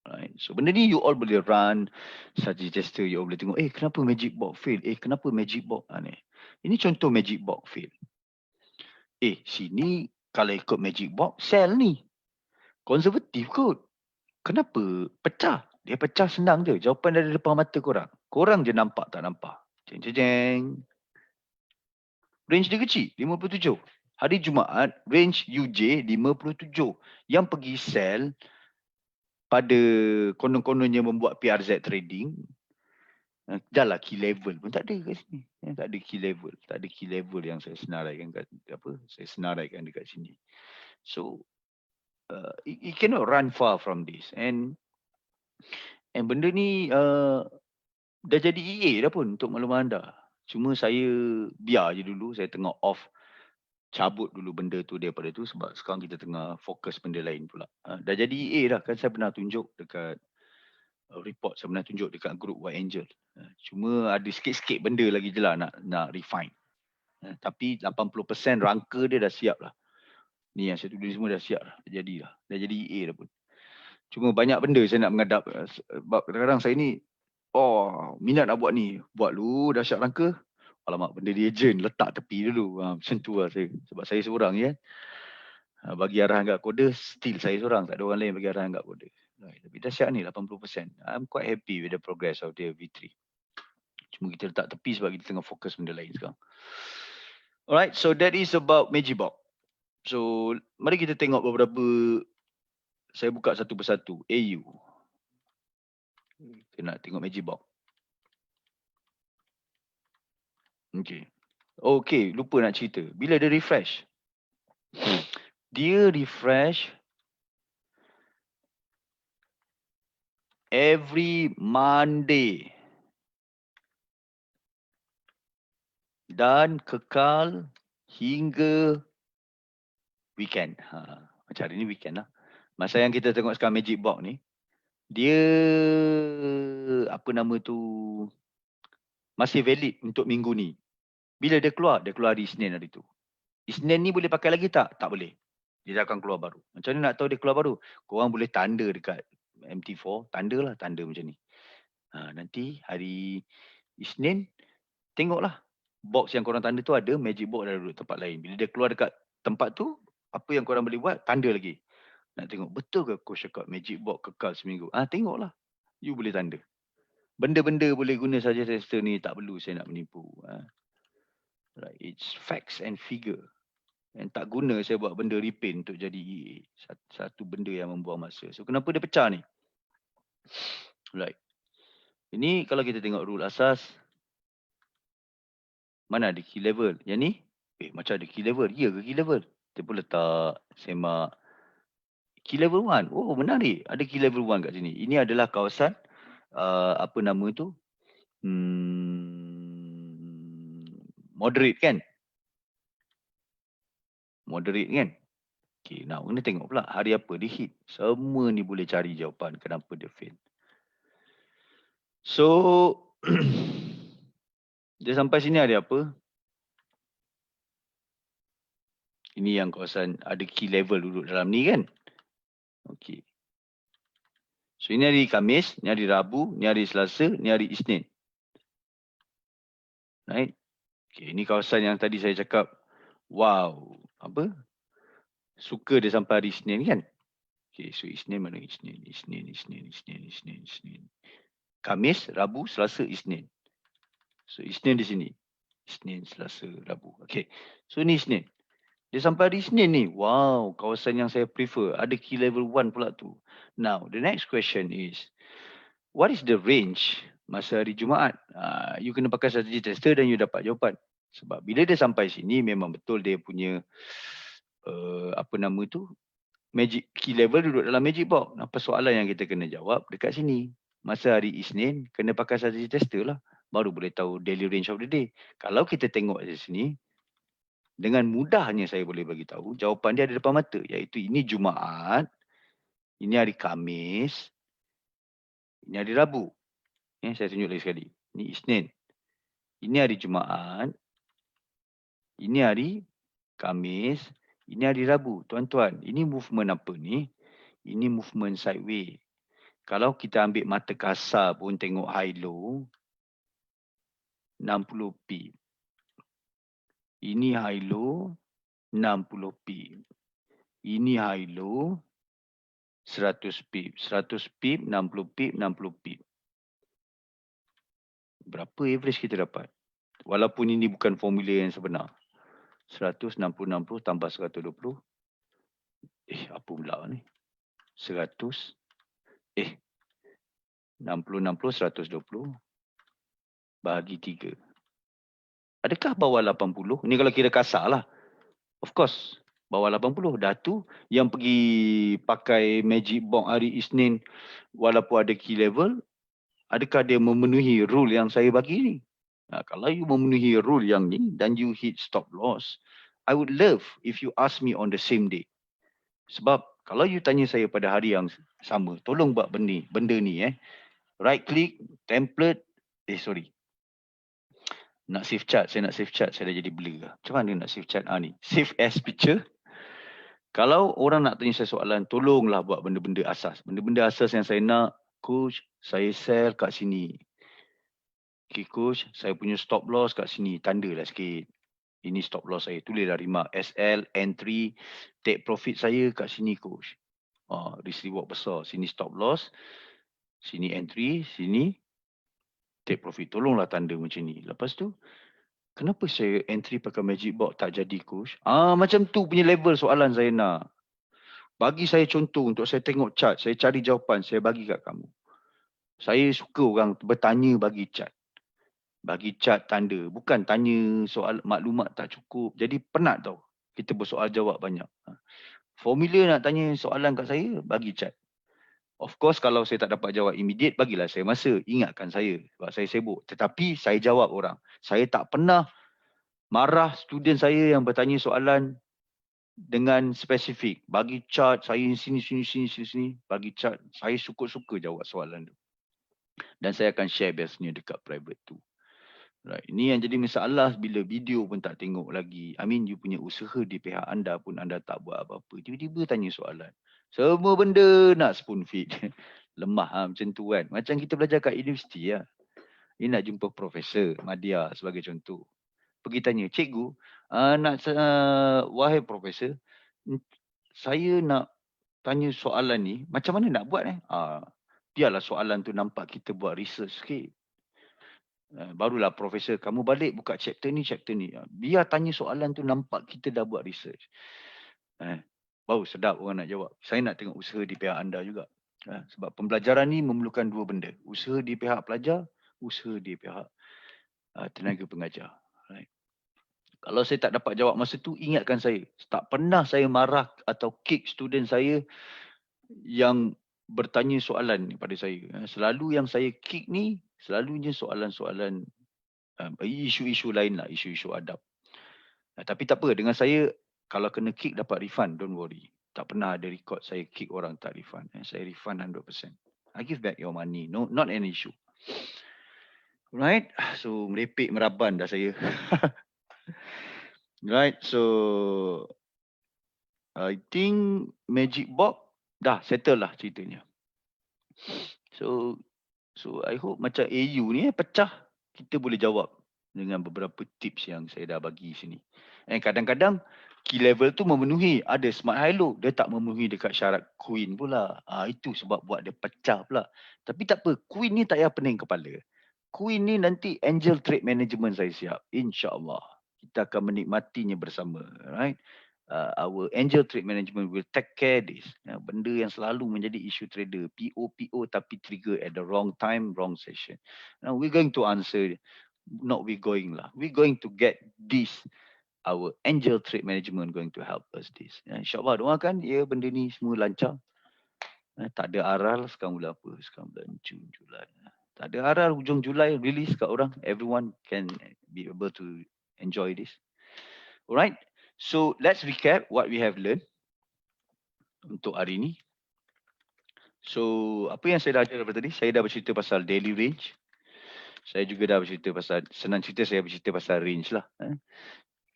Right. So benda ni you all boleh run strategy tester, you all boleh tengok, kenapa magic box fail? Kenapa magic box ni? Ini contoh magic box fail. Sini kalau ikut magic box, sell ni. Konservatif kot. Kenapa pecah? Dia pecah senang je. Jawapan dari depan mata korang. Korang je nampak tak nampak. Jeng jeng jeng. Range dia kecil, 57. Hari Jumaat, range UJ 57. Yang pergi sell pada konon-kononnya membuat PRZ trading, dah lah key level pun tak ada kat sini. Tak ada key level. Tak ada key level yang saya senaraikan dekat sini. So, it cannot run far from this. And benda ni dah jadi EA dah pun untuk makluman anda. Cuma saya biar je dulu, saya tengah off, cabut dulu benda tu daripada tu sebab sekarang kita tengah fokus benda lain pula. Dah jadi EA dah kan, saya pernah tunjuk dekat report, saya pernah tunjuk dekat grup White Angel. Cuma ada sikit-sikit benda lagi je lah nak refine. Tapi 80% rangka dia dah siap lah. Ni yang saya tulis semua dah siap dah. Dah jadi EA dah pun. Cuma banyak benda saya nak mengadap. Sebab kadang-kadang saya ni, minat nak buat ni. Buat lu, dah siap rangka. Alamak, benda di agent, letak tepi dulu. Macam tu lah saya. Sebab saya seorang je. Bagi arahan kat kode, still saya seorang. Tak ada orang lain bagi arahan kat kode. Tapi dah siap ni 80%. I'm quite happy with the progress of the V3. Cuma kita letak tepi sebab kita tengah fokus benda lain sekarang. Alright, so that is about Magibox. So, mari kita tengok beberapa, saya buka satu persatu. AU. Kita nak tengok Magibox. Okay, lupa nak cerita. Bila dia refresh? Dia refresh every Monday. Dan kekal hingga weekend. Macam hari ni weekend lah. Masa yang kita tengok sekarang Magibox ni, dia masih valid untuk minggu ni. Bila dia keluar hari Isnin hari tu. Isnin ni boleh pakai lagi tak? Tak boleh. Dia akan keluar baru. Macam mana nak tahu dia keluar baru? Korang boleh tanda dekat MT4. Tanda macam ni. Nanti hari Isnin, tengoklah. Box yang korang tanda tu ada, Magibox dah duduk tempat lain. Bila dia keluar dekat tempat tu, apa yang korang boleh buat, tanda lagi. Nak tengok betul ke coach cakap Magibox kekal seminggu. Tengoklah. You boleh tanda. Benda-benda boleh guna saja tester ni, tak perlu saya nak menipu. Right, it's facts and figure. Dan tak guna saya buat benda repaint untuk jadi EA. Satu benda yang membuang masa. So kenapa dia pecah ni? Right. Ini kalau kita tengok rule asas. Mana ada key level? Yang ni? Macam ada key level. Ya ke key level? Kita pun letak semak. Key level 1. Oh menarik. Ada key level 1 kat sini. Ini adalah kawasan. Moderate kan? Okay, now kena tengok pula hari apa dia hit. Semua ni boleh cari jawapan kenapa dia fail. So, dia sampai sini ada apa? Ini yang kawasan ada key level duduk dalam ni kan? Okay. So, ini hari Khamis, ni hari Rabu, ni hari Selasa, ni hari Isnin. Right? Okay, ini kawasan yang tadi saya cakap, wow, suka dia sampai hari Isnin kan? Okay, so Isnin mana? Isnin. Khamis, Rabu, Selasa, Isnin. So Isnin di sini. Isnin, Selasa, Rabu. Okay, so ni Isnin. Dia sampai hari Isnin ni. Wow, kawasan yang saya prefer. Ada key level 1 pula tu. Now, the next question is, what is the range masa hari Jumaat? You kena pakai strategi tester dan you dapat jawapan. Sebab bila dia sampai sini, memang betul dia punya, magic key level duduk dalam Magibox. Persoalan yang kita kena jawab dekat sini. Masa hari Isnin, kena pakai strategi tester lah. Baru boleh tahu daily range of the day. Kalau kita tengok di sini, dengan mudahnya saya boleh bagi tahu jawapan dia ada depan mata. Iaitu ini Jumaat, ini hari Khamis, ini hari Rabu. Saya tunjuk lagi sekali. Ini Isnin. Ini hari Jumaat, ini hari Khamis, ini hari Rabu. Tuan-tuan, ini movement apa ni? Ini movement sideways. Kalau kita ambil mata kasar pun tengok high low, 60 pip. Ini high low, 60 pip. Ini high low, 100 pip. 100 pip, 60 pip, 60 pip. Berapa average kita dapat? Walaupun ini bukan formula yang sebenar. 100, 60, 60 tambah 120. Apa pula ni? 100. 60, 120. Bahagi 3. Adakah bawah 80? Ni kalau kira kasar lah. Of course, bawah 80. Dah tu, yang pergi pakai Magibox hari Isnin, walaupun ada key level, adakah dia memenuhi rule yang saya bagi ni? Kalau you memenuhi rule yang ni, dan you hit stop loss, I would love if you ask me on the same day. Sebab, kalau you tanya saya pada hari yang sama, tolong buat benda ni. Right click, template, nak save chart, saya nak save chart, saya dah jadi blur. Macam mana nak save chart? Ni, save as picture. Kalau orang nak tanya saya soalan, tolonglah buat benda-benda asas. Benda-benda asas yang saya nak, coach, saya share kat sini. Okay, coach, saya punya stop loss kat sini. Tandalah sikit. Ini stop loss saya. Tulislah remark. SL, entry, take profit saya kat sini, coach. Risk reward besar. Sini stop loss. Sini entry. Sini take profit. Tolonglah tanda macam ni. Lepas tu, kenapa saya entry pakai magic box tak jadi, coach? Macam tu punya level soalan saya nak. Bagi saya contoh untuk saya tengok chart. Saya cari jawapan. Saya bagi kat kamu. Saya suka orang bertanya bagi chart. Bagi chart tanda. Bukan tanya soal maklumat tak cukup. Jadi penat tau. Kita bersoal jawab banyak. Formula nak tanya soalan kat saya, bagi chart. Of course kalau saya tak dapat jawab immediate, bagilah saya masa. Ingatkan saya. Sebab saya sibuk. Tetapi saya jawab orang. Saya tak pernah marah student saya yang bertanya soalan dengan spesifik. Bagi chart, saya sini. Bagi chart, saya suka-suka jawab soalan tu. Dan saya akan share biasanya dekat private tu. Right. Ini yang jadi masalah bila video pun tak tengok lagi. I mean, you punya usaha di pihak anda pun anda tak buat apa-apa. Tiba-tiba tanya soalan. Semua benda nak spoon feed. Lemah macam tu kan. Macam kita belajar kat universiti lah. Ini nak jumpa Profesor Madya sebagai contoh. Pergi tanya, cikgu, wahai Profesor, saya nak tanya soalan ni, macam mana nak buat biarlah soalan tu nampak kita buat research sikit. Barulah Profesor, kamu balik buka chapter ni. Biar tanya soalan tu nampak kita dah buat research. Baru sedap orang nak jawab. Saya nak tengok usaha di pihak anda juga. Sebab pembelajaran ni memerlukan dua benda. Usaha di pihak pelajar, usaha di pihak tenaga pengajar. Right. Kalau saya tak dapat jawab masa tu, ingatkan saya. Tak pernah saya marah atau kick student saya yang bertanya soalan pada saya. Selalu yang saya kick ni, selalunya soalan-soalan isu-isu lain lah, isu-isu adab. Tapi tak apa, dengan saya, kalau kena kick dapat refund, don't worry. Tak pernah ada record saya kick orang tak refund. Saya refund 100%. I give back your money, no, not an issue. Right, so merepek meraban dah saya. Right, so I think magic box dah settle lah ceritanya. So I hope macam AU ni pecah, kita boleh jawab dengan beberapa tips yang saya dah bagi sini. Kadang-kadang key level tu memenuhi, ada smart high low, dia tak memenuhi dekat syarat queen pula. Itu sebab buat dia pecah pula. Tapi tak apa, queen ni tak payah pening kepala. Queen ni nanti angel trade management saya siap, insya-Allah. Kita akan menikmatinya bersama, right? Our angel trade management will take care this. Benda yang selalu menjadi isu trader, PO tapi trigger at the wrong time, wrong session. Now we're going to answer, we're going to get this. Our angel trade management going to help us this. InsyaAllah doakan ya benda ni semua lancar. Tak ada aral sekarang bulan apa? Sekarang bulan Jun, Julai. Tak ada aral hujung Julai release kat orang. Everyone can be able to enjoy this. Alright. So let's recap what we have learned untuk hari ini. So apa yang saya dah ajar daripada tadi? Saya dah bercerita pasal daily range. Saya juga dah bercerita pasal, senang cerita saya bercerita pasal range lah.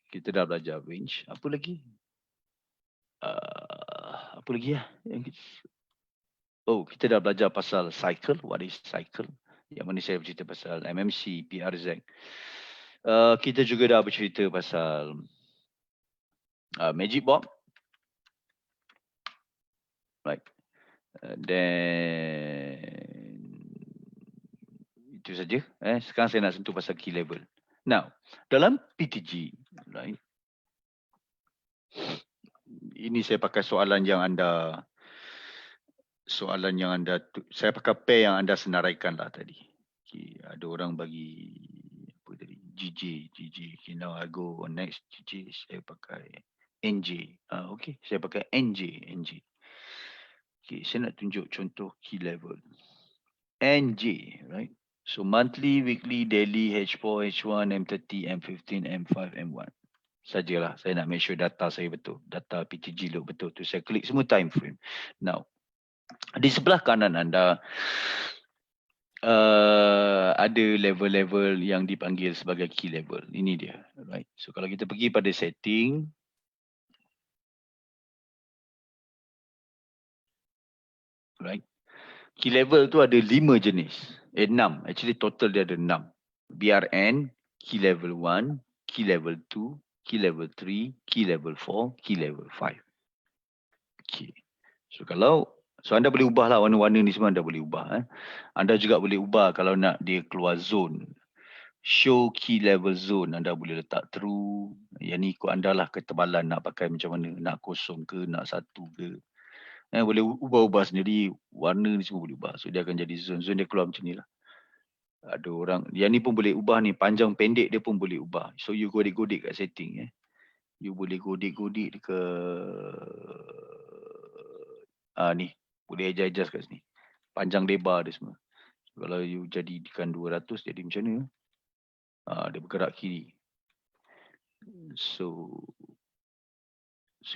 Kita dah belajar range. Apa lagi? Apa lagi ya? Kita dah belajar pasal cycle. What is cycle? Yang mana saya bercerita pasal MMC, PRZ. Kita juga dah bercerita pasal magic box. Right. Then itu saja. Sekarang saya nak sentuh pasal key level. Now, dalam PTG, right? Ini saya pakai soalan yang anda, saya pakai pair yang anda senaraikan lah tadi. Okay, ada orang bagi apa tadi? GJ. Okay, now I go on next GJ. Saya pakai NJ. Okay, saya pakai NJ. Okay, saya nak tunjuk contoh key level. NJ, right? So monthly, weekly, daily, H4, H1, M30, M15, M5, M1. Sajalah, saya nak make sure data saya betul. Data PTG look betul tu. Saya klik semua time frame. Now, di sebelah kanan anda ada level-level yang dipanggil sebagai key level. Ini dia, right? So kalau kita pergi pada setting, Right. Key level tu ada 5 jenis. 6. Actually total dia ada 6. BRN, key level 1, key level 2, key level 3, key level 4, key level 5. Okay. So anda boleh ubah lah warna-warna ni semua anda boleh ubah. Anda juga boleh ubah kalau nak dia keluar zone. Show key level zone anda boleh letak true. Yang ni ikut anda lah ketebalan nak pakai macam mana. Nak kosong ke, nak satu ke. Boleh ubah-ubah sendiri. Warna ni semua boleh ubah. So dia akan jadi zone. Zone dia keluar macam ni lah. Ada orang, yang ni pun boleh ubah ni. Panjang pendek dia pun boleh ubah. So you godik-godik kat setting. You boleh godik-godik ke ni. Boleh adjust kat sini. Panjang lebar dia semua. Kalau you jadikan 200 jadi macam mana? Dia bergerak kiri. So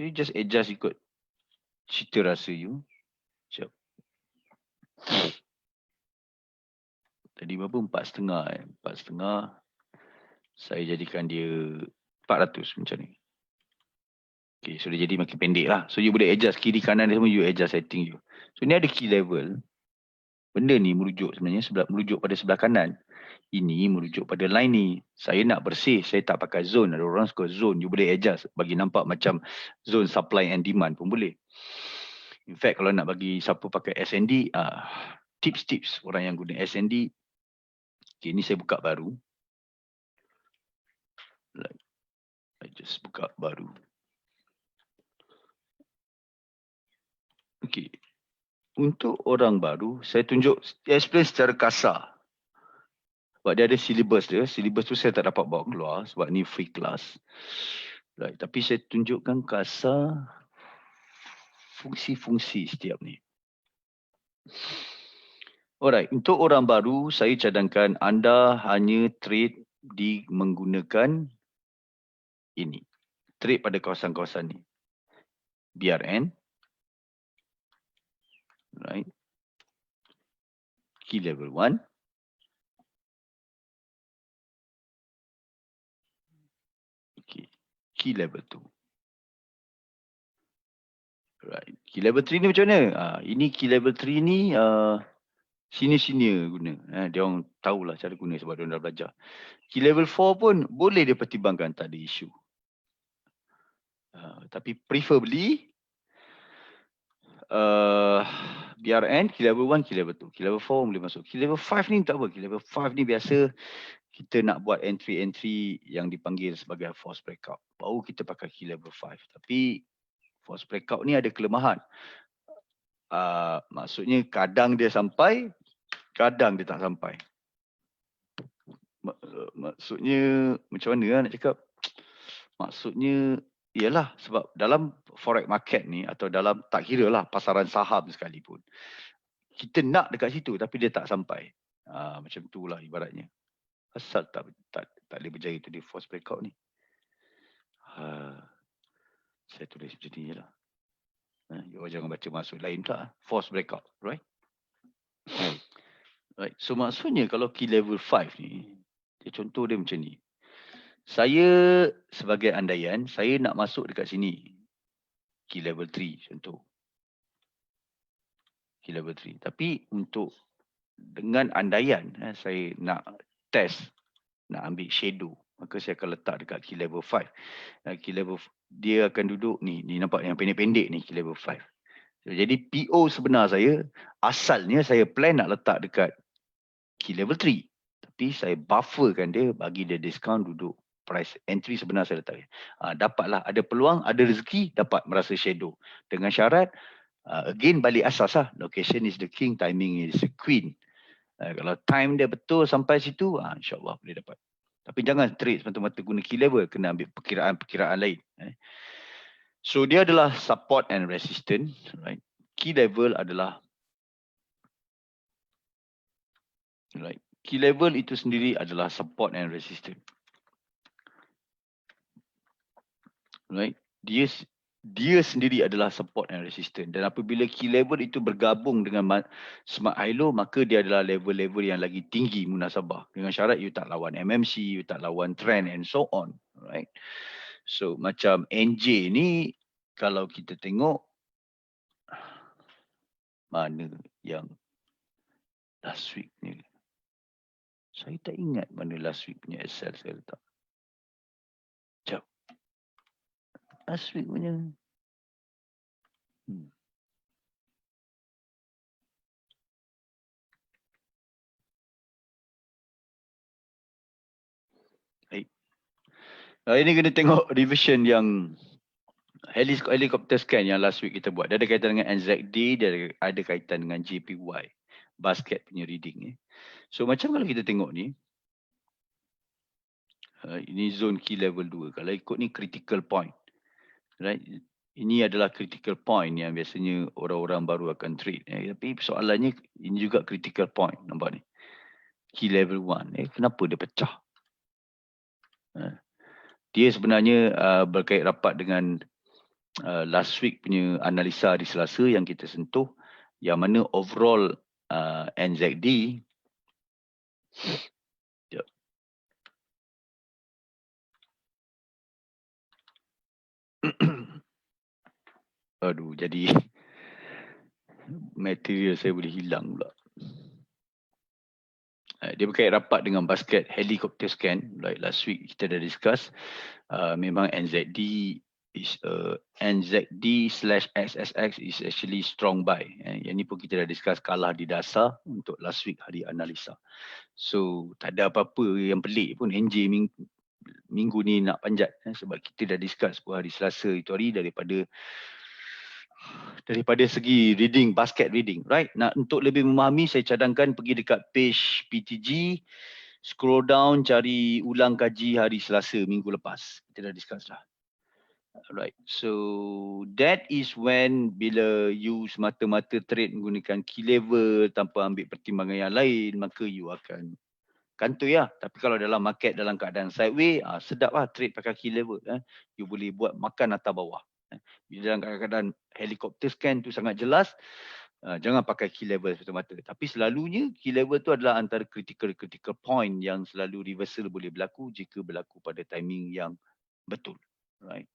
you just adjust ikut cita rasa you. Sekejap. Tadi berapa? 4.5 4.5. Saya jadikan dia 400 macam ni. Okay, so dia jadi makin pendek lah. So you boleh adjust kiri kanan dia semua, you adjust setting you. So ni ada key level. Benda ni merujuk sebenarnya merujuk pada sebelah kanan. Ini merujuk pada line ni. Saya nak bersih, saya tak pakai zone. Ada orang suka zone, you boleh adjust. Bagi nampak macam zone supply and demand pun boleh. In fact, kalau nak bagi siapa pakai SND, tips-tips orang yang guna SND. Okay, ni saya buka baru. I just buka baru. Okay. Untuk orang baru, saya tunjuk, explain secara kasar. Sebab dia ada syllabus dia. Syllabus tu saya tak dapat bawa keluar sebab ni free class. Right. Tapi saya tunjukkan kasar fungsi-fungsi setiap ni. Alright. Untuk orang baru, saya cadangkan anda hanya trade di menggunakan ini. Trade pada kawasan-kawasan ni. BRN. Right. Key level 1. Okay. Key level 2. Right. Key level 3 ni macam mana? Ini key level 3 ni senior guna. Dia orang tahulah cara guna sebab dia orang dah belajar. Key level 4 pun boleh dia pertimbangkan, tak ada isu. Tapi preferably BRN, key level 1, key level 2. Key level 4 boleh masuk. Key level 5 ni tak apa. Key level 5 ni biasa kita nak buat entry-entry yang dipanggil sebagai force breakout. Baru kita pakai key level 5. Tapi force breakout ni ada kelemahan. Maksudnya kadang dia sampai, kadang dia tak sampai. Maksudnya macam mana nak cakap? Maksudnya ialah sebab dalam forex market ni atau dalam tak kira lah pasaran saham sekalipun, kita nak dekat situ tapi dia tak sampai. Macam tu lah ibaratnya. Asal tak boleh berjaya tu di force breakout ni. Saya tulis macam ni je lah. You jangan baca maksud lain tak. Force breakout, right? Right. So maksudnya kalau key level 5 ni, contoh dia macam ni. Saya sebagai andaian, saya nak masuk dekat sini. Key level 3 contoh. Key level 3. Tapi untuk dengan andaian, saya nak test, nak ambil shadow. Maka saya akan letak dekat key level 5. Key level, dia akan duduk ni. Ni nampak yang pendek-pendek ni, key level 5. Jadi PO sebenar saya, asalnya saya plan nak letak dekat key level 3. Tapi saya bufferkan dia, bagi dia discount duduk. Price entry sebenar saya letak. Dapatlah, ada peluang, ada rezeki, dapat merasa shadow. Dengan syarat, again balik asas lah. Location is the king, timing is the queen. Kalau time dia betul sampai situ, insyaAllah boleh dapat. Tapi jangan trade semata-mata guna key level, kena ambil perkiraan-perkiraan lain. So dia adalah support and resistance. Right? Key level adalah, right? Key level itu sendiri adalah support and resistance. Right? Dia sendiri adalah support and resistance. Dan apabila key level itu bergabung dengan smart high low, maka dia adalah level-level yang lagi tinggi munasabah. Dengan syarat you tak lawan MMC, you tak lawan trend and so on. Right? So macam NJ ni, kalau kita tengok, Mana yang last week ni? Saya tak ingat mana last week punya Excel saya letak. Sekejap. Last week punya. Baik. Ini kena tengok revision yang helicopter scan yang last week kita buat. Dia ada kaitan dengan NZD, dia ada kaitan dengan JPY. Basket punya reading. So macam kalau kita tengok ni, ini zone key level 2. Kalau ikut ni critical point. Right? Ini adalah critical point yang biasanya orang-orang baru akan trade. Tapi soalannya ini juga critical point. Nampak ni. Key level 1. Kenapa dia pecah? Dia sebenarnya berkait rapat dengan last week punya analisa di Selasa yang kita sentuh. Yang mana overall NZD aduh, jadi material saya boleh hilang pula. Dia berkait rapat dengan basket helicopter scan. Like last week kita dah discuss. Memang NZD is NZD/XXX is actually strong buy. Yang ni pun kita dah discuss kalah di dasar untuk last week hari analisa. So tak ada apa-apa yang pelik pun NJ minggu ni nak panjat. Sebab kita dah discuss pun hari Selasa itu hari daripada segi reading, basket reading, right? Untuk lebih memahami, saya cadangkan pergi dekat page PTG, scroll down, cari ulang kaji hari Selasa minggu lepas. Kita dah discuss dah. Right, so that is when bila you semata-mata trade menggunakan key level tanpa ambil pertimbangan yang lain, maka you akan kantoi lah. Tapi kalau dalam market dalam keadaan sideways, sedap lah trade pakai key level. You boleh buat makan atas bawah. Bila dalam keadaan helikopter scan tu sangat jelas, jangan pakai key level semata-mata. Tapi selalunya key level tu adalah antara critical point yang selalu reversal boleh berlaku jika berlaku pada timing yang betul. Right.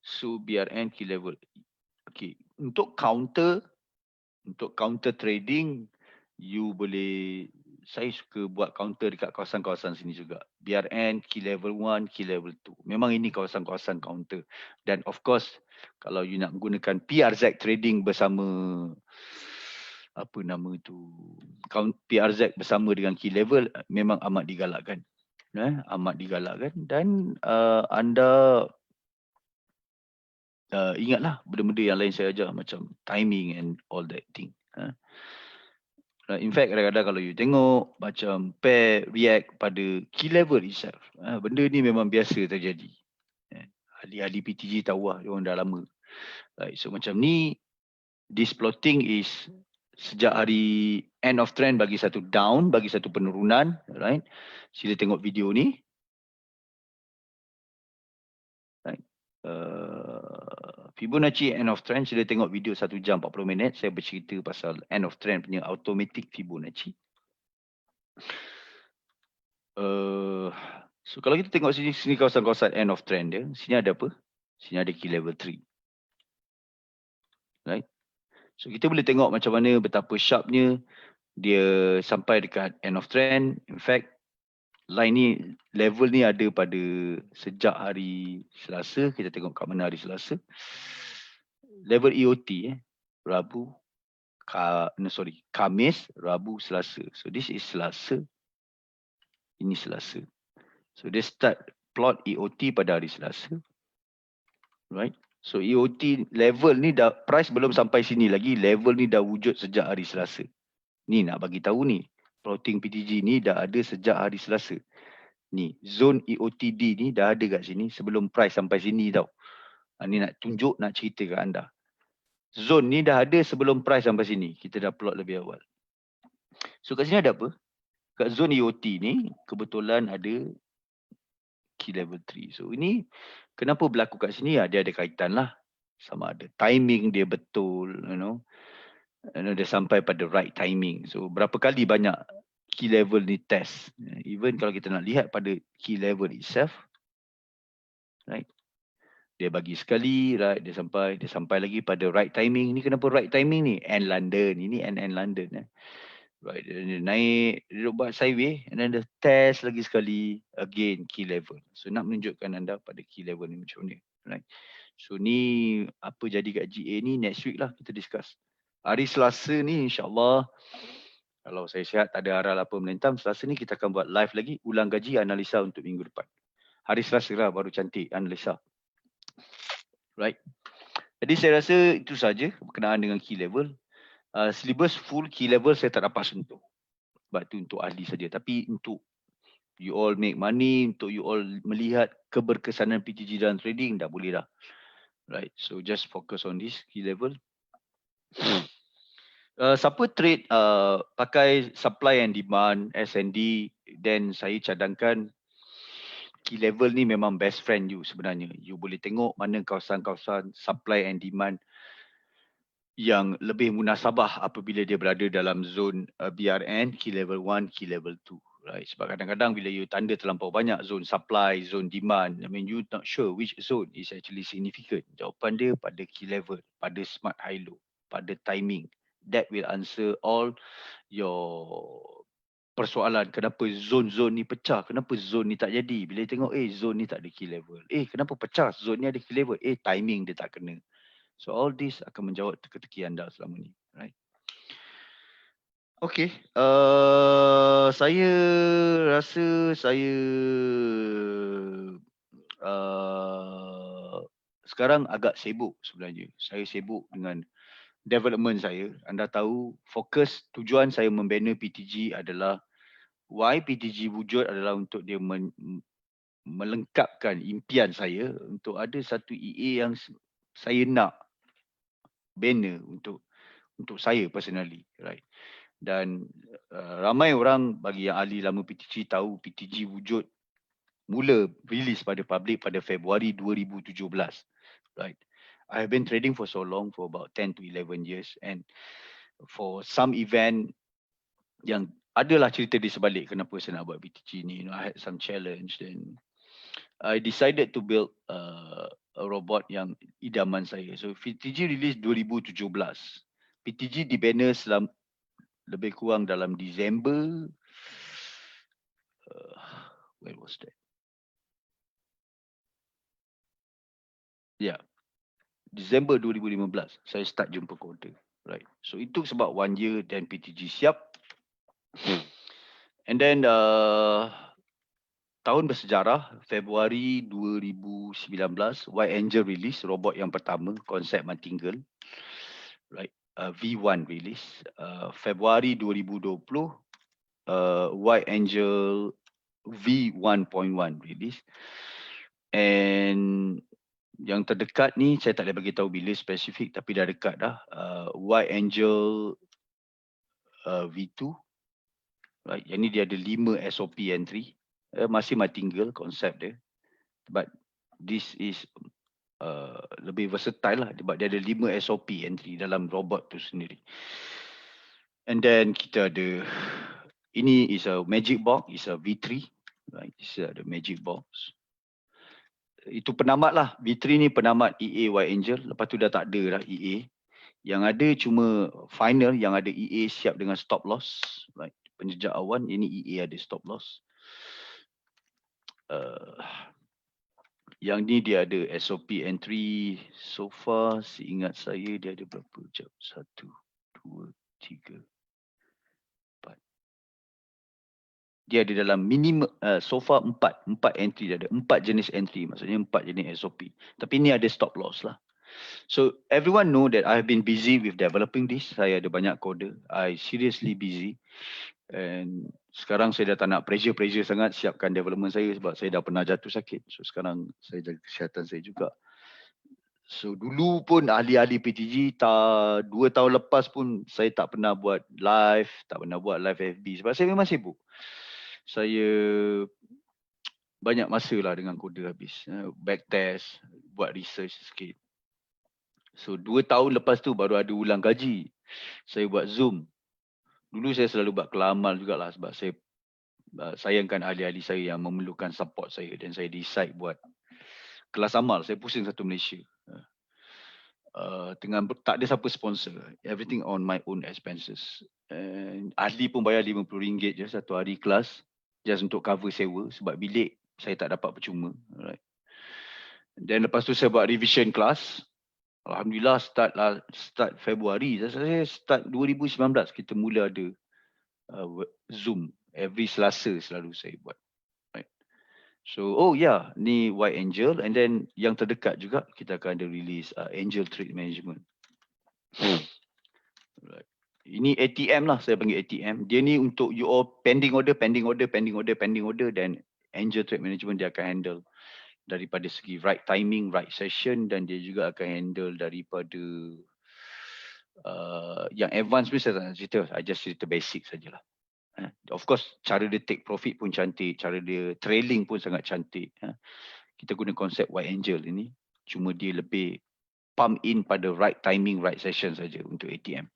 So BRN key level. Okay. Untuk counter trading, you boleh, saya suka buat counter dekat kawasan-kawasan sini juga. BRN, key level 1, key level 2. Memang ini kawasan-kawasan counter. Dan of course, kalau you nak menggunakan PRZ trading bersama, apa nama tu, PRZ bersama dengan key level, memang amat digalakkan. Amat digalakkan. Dan anda ingatlah benda-benda yang lain saya ajar macam timing and all that thing. In fact, kadang-kadang kalau you tengok macam pair react pada key level itself, benda ni memang biasa terjadi. Ahli-ahli PTG tahu lah, diorang dah lama. Right, so macam ni, this plotting is sejak hari end of trend bagi satu down, bagi satu penurunan. Right, sila tengok video ni. Right. Fibonacci end of trend, sila tengok video 1 jam 40 minit. Saya bercerita pasal end of trend punya automatic Fibonacci. So kalau kita tengok sini kawasan-kawasan end of trend dia, sini ada apa? Sini ada key level 3. Right? So kita boleh tengok macam mana betapa sharpnya dia sampai dekat end of trend. In fact, line ni, level ni ada pada sejak hari Selasa. Kita tengok kat mana hari Selasa. Level EOT, Rabu, Khamis, Rabu, Selasa. So this is Selasa. Ini Selasa. So dia start plot EOT pada hari Selasa. Right. So EOT level ni dah, price belum sampai sini lagi. Level ni dah wujud sejak hari Selasa. Ni nak bagi tahu ni. Plotting PTG ni dah ada sejak hari Selasa. Ni zone EOTD ni dah ada kat sini sebelum price sampai sini tau. Ni nak tunjuk, nak cerita kat anda. Zone ni dah ada sebelum price sampai sini. Kita dah plot lebih awal. So kat sini ada apa? Kat zone EOT ni kebetulan ada key level 3. So ini kenapa berlaku kat sini? Dia ada kaitan lah. Sama ada timing dia betul, dia sampai pada right timing. So berapa kali banyak key level ni test. Even kalau kita nak lihat pada key level itself, right? Dia bagi sekali, right, dia sampai lagi pada right timing. Ni kenapa right timing ni? End London. Ini end London. Right, dia naik, dia buat sideway and then dia test lagi sekali, again key level. So nak menunjukkan anda pada key level ni macam ni, right? So ni apa jadi kat GA ni next week lah kita discuss. Hari Selasa ni insyaAllah, kalau saya sihat tak ada aral apa melentam, Selasa ni kita akan buat live lagi, ulang gaji analisa untuk minggu depan. Hari Selasa lah baru cantik analisa. Right. Jadi saya rasa itu saja berkenaan dengan key level. Syllabus full key level saya tak dapat sentuh. Sebab tu untuk ahli saja. Tapi untuk you all make money, untuk you all melihat keberkesanan PTG dalam trading, dah boleh dah. Right. So just focus on this key level. Siapa trade pakai supply and demand, S&D, then saya cadangkan key level ni memang best friend you sebenarnya. You boleh tengok mana kawasan-kawasan supply and demand yang lebih munasabah apabila dia berada dalam zone BRN, key level 1, key level 2. Right. Sebab kadang-kadang bila you tanda terlampau banyak zone supply, zone demand, I mean you not sure which zone is actually significant. Jawapan dia pada key level, pada smart high low, pada timing. That will answer all your persoalan kenapa zone-zone ni pecah, kenapa zone ni tak jadi. Bila tengok zone ni tak ada key level, kenapa pecah, zone ni ada key level, timing dia tak kena. So all this akan menjawab teka-teki anda selama ni, right? Okay, saya rasa saya sekarang agak sibuk sebenarnya. Saya sibuk dengan development saya. Anda tahu fokus tujuan saya membina PTG adalah why PTG wujud adalah untuk dia melengkapkan impian saya untuk ada satu EA yang saya nak bina untuk saya personally, right? Dan ramai orang bagi yang ahli lama PTG tahu PTG wujud mula release pada public pada Februari 2017, right? I have been trading for so long, for about 10 to 11 years, and for some event yang adalah cerita di sebalik kenapa saya nak buat PTG ni. I had some challenge, then I decided to build a robot yang idaman saya. So PTG release 2017. PTG dibina lebih kurang dalam Disember. When was that? Yeah, Disember 2015 saya start jumpa kode, right? So it took about 1 year, then PTG siap. And then tahun bersejarah, Februari 2019, White Angel release robot yang pertama, konsep Martingale, right? V1 release. Februari 2020, White Angel V1.1 release. And yang terdekat ni saya tak boleh bagi tahu bila spesifik, tapi dah dekat dah. White Angel V2, right? Yang ni dia ada 5 SOP entry. Masih Martingale konsep dia, but this is lebih versatile lah sebab dia ada 5 SOP entry dalam robot tu sendiri. And then kita ada, ini is a magic box, is a V3, right? This is the magic box. Itu penamat lah, V3 ni penamat EA White Angel. Lepas tu dah tak ada dah EA. Yang ada cuma final yang ada EA siap dengan stop loss, right? Penjejak awan, ini EA ada stop loss. Yang ni dia ada SOP entry. So far seingat saya dia ada berapa? Sekejap. 1, 2, 3, 4. Dia ada dalam minimum so far 4 entry dia ada. 4 jenis entry, maksudnya 4 jenis SOP. Tapi ni ada stop loss lah. So everyone know that I have been busy with developing this. Saya ada banyak kode. I seriously busy. And sekarang saya dah tak nak pressure sangat siapkan development saya sebab saya dah pernah jatuh sakit. So sekarang saya jaga kesihatan saya juga. So dulu pun ahli-ahli PTG 2 tahun lepas pun saya tak pernah buat live, tak pernah buat live FB sebab saya memang sibuk. Saya banyak masa lah dengan kode habis. Backtest, buat research sikit. So 2 tahun lepas tu baru ada ulang gaji. Saya buat Zoom. Dulu saya selalu buat kelamal jugalah sebab saya sayangkan ahli-ahli saya yang memerlukan support saya, dan saya decide buat kelas amal, saya pusing satu Malaysia. Dengan tak ada siapa sponsor, everything on my own expenses. And ahli pun bayar RM50 je satu hari kelas, just untuk cover sewa sebab bilik saya tak dapat percuma. Alright. Dan lepas tu saya buat revision class. Alhamdulillah start Februari, saya start 2019 kita mula ada Zoom every Selasa selalu saya buat. Right. So ni White Angel, and then yang terdekat juga kita akan ada release Angel Trade Management. Right. Ini ATM lah, saya panggil ATM. Dia ni untuk you all pending order, dan Angel Trade Management dia akan handle daripada segi right timing, right session, dan dia juga akan handle daripada yang advance pun saya tak nak cerita, I just cerita basic sajalah. Of course, cara dia take profit pun cantik, cara dia trailing pun sangat cantik. Kita guna konsep White Angel ini, cuma dia lebih pump in pada right timing, right session saja untuk ATM.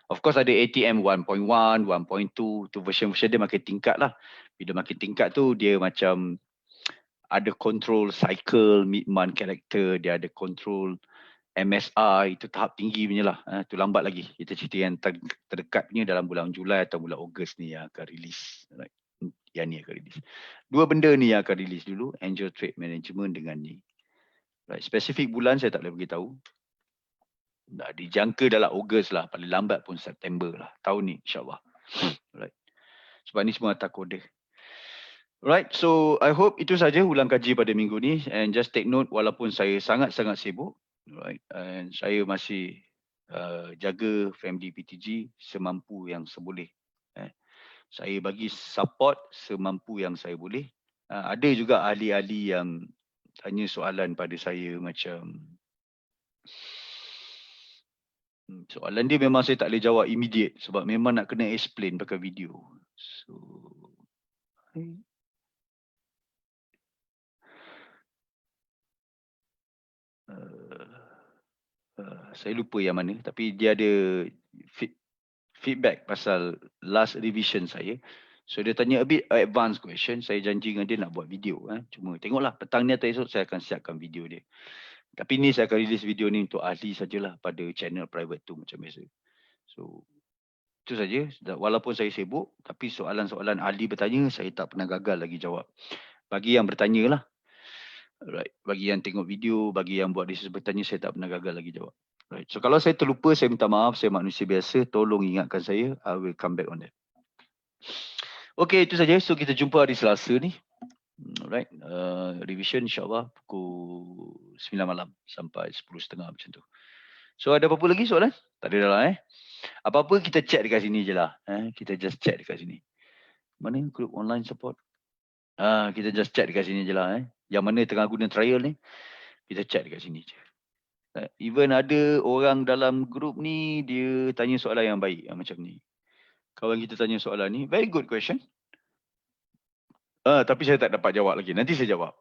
Of course ada ATM 1.1, 1.2, tu version-version dia makin tingkat lah. Bila makin tingkat tu dia macam ada control cycle, mid-month character, dia ada control MSI, itu tahap tinggi punya lah. Tu lambat lagi. Kita cerita yang terdekat punya dalam bulan Julai atau bulan Ogos ni yang akan release. Right. Yang ni akan release. Dua benda ni yang akan release dulu, Angel Trade Management dengan ni. Right. Spesifik bulan saya tak boleh beritahu. Dijangka dalam Ogos lah, paling lambat pun September lah. Tahun ni insyaAllah. Right. Sebab ni semua atas kode. Right, so I hope itu saja ulang kaji pada minggu ni, and just take note walaupun saya sangat-sangat sibuk, right, and saya masih jaga family PTG semampu yang seboleh. Saya bagi support semampu yang saya boleh. Ada juga ahli-ahli yang tanya soalan pada saya macam soalan dia memang saya tak boleh jawab immediate sebab memang nak kena explain pakai video. So saya lupa yang mana, tapi dia ada feedback pasal last revision saya. So dia tanya a bit advanced question, saya janji dengan dia nak buat video. Cuma tengoklah petang ni atau esok saya akan siapkan video dia. Tapi ni saya akan release video ni untuk ahli sajalah pada channel private tu macam biasa. So itu saja. Walaupun saya sibuk, tapi soalan-soalan ahli bertanya saya tak pernah gagal lagi jawab. Bagi yang bertanya lah. Right. Bagi yang tengok video, bagi yang buat research bertanya, saya tak pernah gagal lagi jawab. Right. So kalau saya terlupa, saya minta maaf. Saya manusia biasa. Tolong ingatkan saya. I will come back on that. Okay, itu saja. So kita jumpa hari Selasa ni. Alright. Revision insyaAllah pukul 9 malam sampai 10.30 macam tu. So ada apa-apa lagi soalan? Tak ada dah lah Apa-apa kita chat dekat sini je lah. Kita just chat dekat sini. Mana group online support? Kita just chat dekat sini je lah. Yang mana tengah guna trial ni, kita chat dekat sini je. Even ada orang dalam group ni, dia tanya soalan yang baik macam ni. Kawan kita tanya soalan ni, very good question. Tapi saya tak dapat jawab lagi. Nanti saya jawab.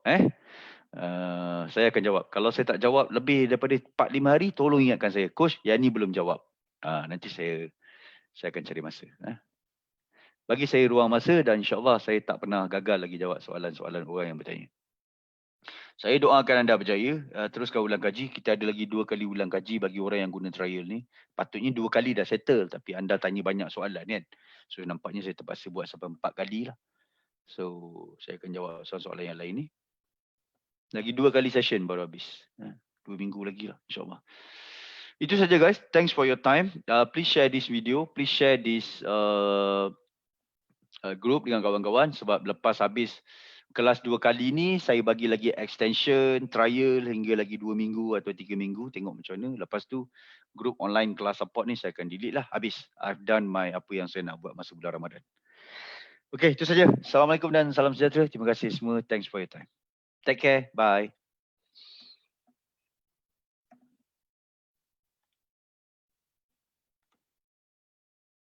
Saya akan jawab. Kalau saya tak jawab lebih daripada 4-5 hari, tolong ingatkan saya. Coach, yang ni belum jawab. Nanti saya akan cari masa. Bagi saya ruang masa dan insyaAllah saya tak pernah gagal lagi jawab soalan-soalan orang yang bertanya. Saya doakan anda berjaya, teruskan ulang kaji. Kita ada lagi 2 kali ulang kaji bagi orang yang guna trial ni. Patutnya 2 kali dah settle, tapi anda tanya banyak soalan kan. So nampaknya saya terpaksa buat sampai 4 kali lah. So saya akan jawab soalan-soalan yang lain ni. Lagi 2 kali session baru habis. 2 minggu lagi lah insyaAllah. Itu saja guys. Thanks for your time. Please share this video. Please share this group dengan kawan-kawan. Sebab lepas habis kelas 2 kali ni, saya bagi lagi extension, trial hingga lagi 2 minggu atau 3 minggu. Tengok macam mana. Lepas tu, group online kelas support ni saya akan delete lah. Habis. I've done apa yang saya nak buat masa bulan Ramadan. Okay, itu saja. Assalamualaikum dan salam sejahtera. Terima kasih semua. Thanks for your time. Take care. Bye.